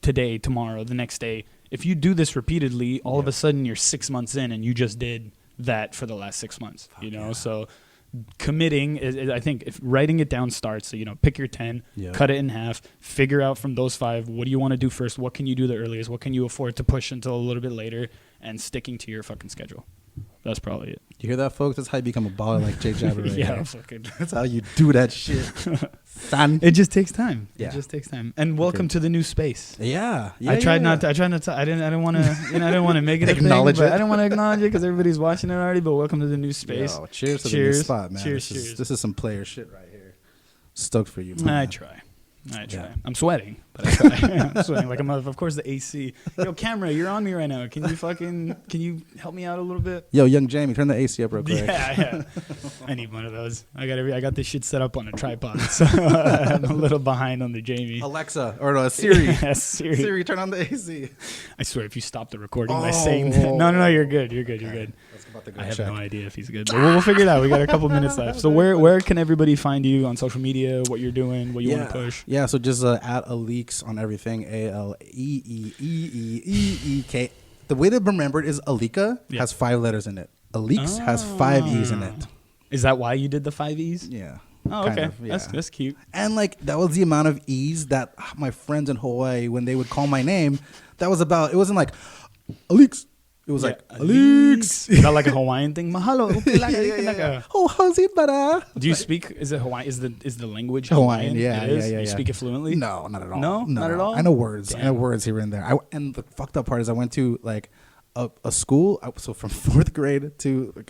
today, tomorrow, the next day, if you do this repeatedly, all of a sudden you're 6 months in and you just did that for the last 6 months, So committing is, I think, if writing it down starts, so, pick your 10, cut it in half, figure out from those 5, what do you want to do first? What can you do the earliest? What can you afford to push until a little bit later? And sticking to your fucking schedule. That's probably it. You hear that, folks? That's how you become a baller like Jay Jabber. That's how you do that shit, son. It just takes time. Yeah. It just takes time. And welcome to the new space. I tried not to. I didn't want to. I didn't want to make it acknowledge it. I didn't want to acknowledge it because everybody's watching it already. But welcome to the new space. Yo, cheers to the new spot, man. Cheers. This is some player shit right here. Stoked for you, man. I try. I'm sweating, but I try. I'm sweating like a mother. Of course, the AC. Yo, camera, you're on me right now. Can you help me out a little bit? Yo, young Jamie, turn the AC up real quick. Yeah. I need one of those. I got this shit set up on a tripod, so I'm a little behind on the Jamie. Alexa or no, Siri. Yes, Siri. Siri, turn on the AC. I swear, if you stop the recording by saying that, no, you're good. You're good. I have no idea if he's good, but we'll figure it out. We got a couple minutes left. So where can everybody find you on social media? What you're doing? What you want to push? Yeah, so just at Aleeks on everything. ALEEEEEK. The way to remember it is Alika has 5 letters in it. Aleeks has 5 E's in it. Is that why you did the 5 E's? Yeah. Oh, okay. That's cute. And like that was the amount of E's that my friends in Hawaii, when they would call my name, that was about. It wasn't like Aleeks. It was like Aleeks. Is that like a Hawaiian thing? Mahalo. Oh, how's it, brother? Do you speak? Is it Hawaiian? Is the language Hawaiian? Yeah. You speak it fluently? No, not at all. No, not at all. I know words. Damn. I know words here and there. And the fucked up part is I went to like a school. So from 4th grade to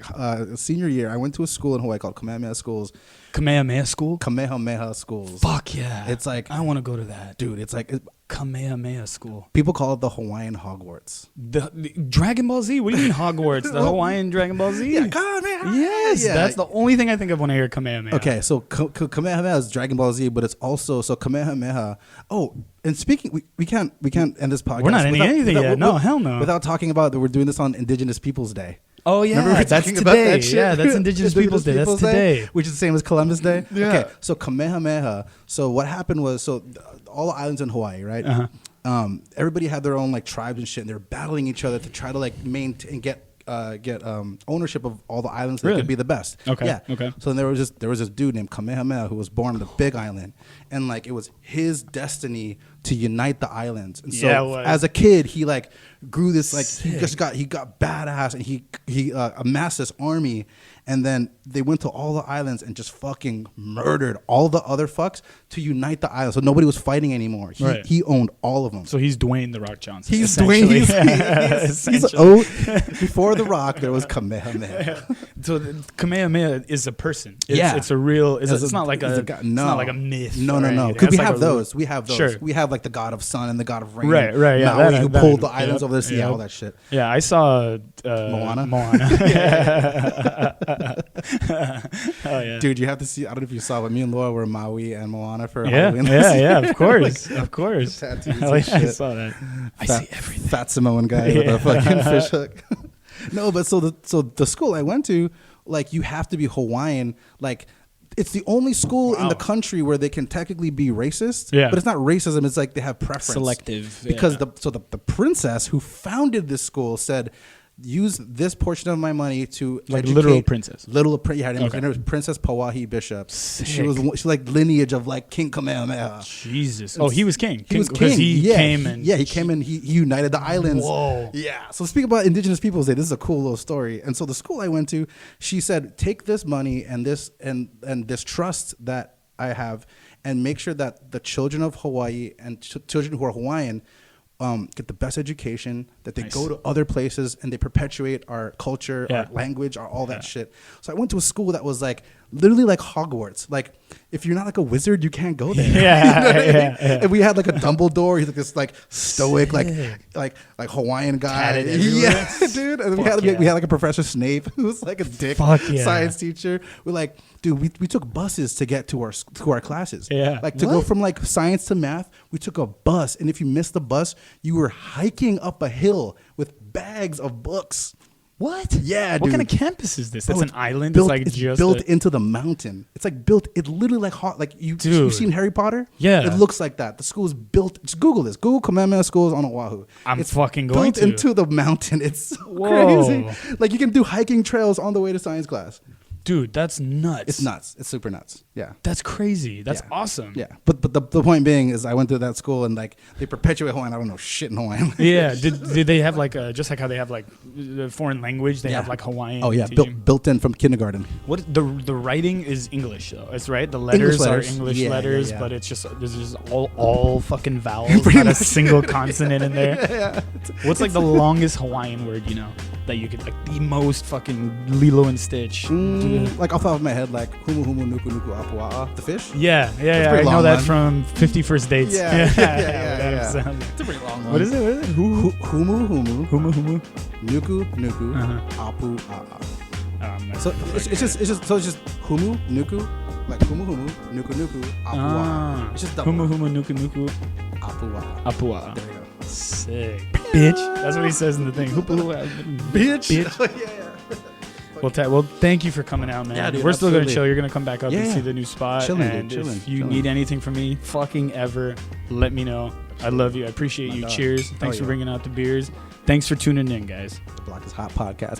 senior year, I went to a school in Hawaii called Kamehameha Schools. Kamehameha School? Kamehameha Schools. Fuck yeah! It's like I want to go to that, dude. It's like Kamehameha School. People call it the Hawaiian Hogwarts. The Dragon Ball Z. What do you mean Hogwarts? The Hawaiian Dragon Ball Z. Yeah, Kamehameha. Yes, Yeah. that's the only thing I think of when I hear Kamehameha. Okay, so Kamehameha is Dragon Ball Z, but it's also so Kamehameha. Oh, and speaking, we can't end this podcast. We're not ending anything yet. No, hell no. Without talking about that, we're doing this on Indigenous Peoples Day. Oh yeah, Remember we were that's talking today. about that shit? Yeah, that's Indigenous Peoples Day. That's today. Which is the same as Columbus Day. Yeah. Okay, so Kamehameha. So what happened was, all the islands in Hawaii, right? Everybody had their own like tribes and shit, and they're battling each other to try to like maintain and get ownership of all the islands that could be the best. Okay. Yeah. Okay. So then there was this dude named Kamehameha who was born on the Big Island, and like it was his destiny to unite the islands. And so as a kid, he like grew this like he got badass, and he amassed this army, and then they went to all the islands and just fucking murdered all the other fucks to unite the islands. So nobody was fighting anymore. He owned all of them. So he's Dwayne the Rock Johnson. He's Dwayne. He's before the Rock, there was Kamehameha. So Kamehameha is a person. Yeah. It's a real. It's not like a myth. No. Because we have those. We have those. Sure. We have like the god of sun and the god of rain. Right. Yeah. Maui, who pulled the islands over the sea. All that shit. Yeah, I saw Moana. Oh yeah, dude, you have to see. I don't know if you saw, but me and Laura were Maui and Moana for Halloween. Of course, of course. Tattoos Oh, and yeah, I shit. saw that. I see everything. Fat Samoan guy with a fucking fish hook. No, but so the school I went to, like, you have to be Hawaiian. Like, it's the only school in the country where they can technically be racist. Yeah. But it's not racism. It's like they have preference. Selective. Because the princess who founded this school said, use this portion of my money to like educate literal princess. Her name was Princess Pawahi Bishop. She's like lineage of like King Kamehameha. Jesus. Oh, he was king. He was king. He came and he united the islands. Whoa. Yeah. So speaking about Indigenous Peoples Day, this is a cool little story. And so the school I went to, she said, take this money and this trust that I have, and make sure that the children of Hawaii and children who are Hawaiian get the best education, that they go to other places and they perpetuate our culture, our language, all that shit. So I went to a school that was like literally like Hogwarts. Like, if you're not like a wizard, you can't go there. You know what I mean? And we had like a Dumbledore. He's like this like stoic, like Hawaiian guy. Yeah, dude. And we had like a Professor Snape who was like a dick science teacher. We're like, dude, we took buses to get to our classes. Yeah. Like to go from like science to math, we took a bus, and if you missed the bus, you were hiking up a hill with bags of books. What? Yeah, dude. What kind of campus is this? That's an island. It's built into the mountain. It's like built. It literally like you've seen Harry Potter. Yeah, it looks like that. The school is built. Just Google this. Google Kamehameha schools on Oahu. It's fucking going built into the mountain. It's so crazy. Like, you can do hiking trails on the way to science class. Dude, that's nuts. It's nuts. It's super nuts. Yeah. That's crazy. That's awesome. Yeah. But the point being is I went to that school, and like they perpetuate Hawaiian. I don't know shit in Hawaiian. Yeah. Did they have like just like how they have like the foreign language, they have like Hawaiian. Oh yeah, built in from kindergarten. What the writing is English though. It's right. The letters are English letters, but it's just there's just all fucking vowels, not a single consonant in there. What's like the longest Hawaiian word you know that you could, like the most fucking Lilo and Stitch? Like off the top of my head, like humu humu nuku nuku apua'a, the fish. Yeah. I know that from 50 First Dates. Yeah. It's a pretty long one. What is it? Humu Humu. Nuku nuku apua'a. So it's just humu nuku, like humu nuku nuku apua'a. It's just double. Humu nuku nuku apua'a. There you go. Sick. Bitch. That's what he says in the thing. Bitch. Yeah. Well, thank you for coming out, man. Yeah, dude, we're still going to chill. You're going to come back up and see the new spot. Chilling. If you need anything from me, fucking ever, let me know. I love you. I appreciate you. Cheers. Thanks for bringing out the beers. Thanks for tuning in, guys. The Block is Hot podcast.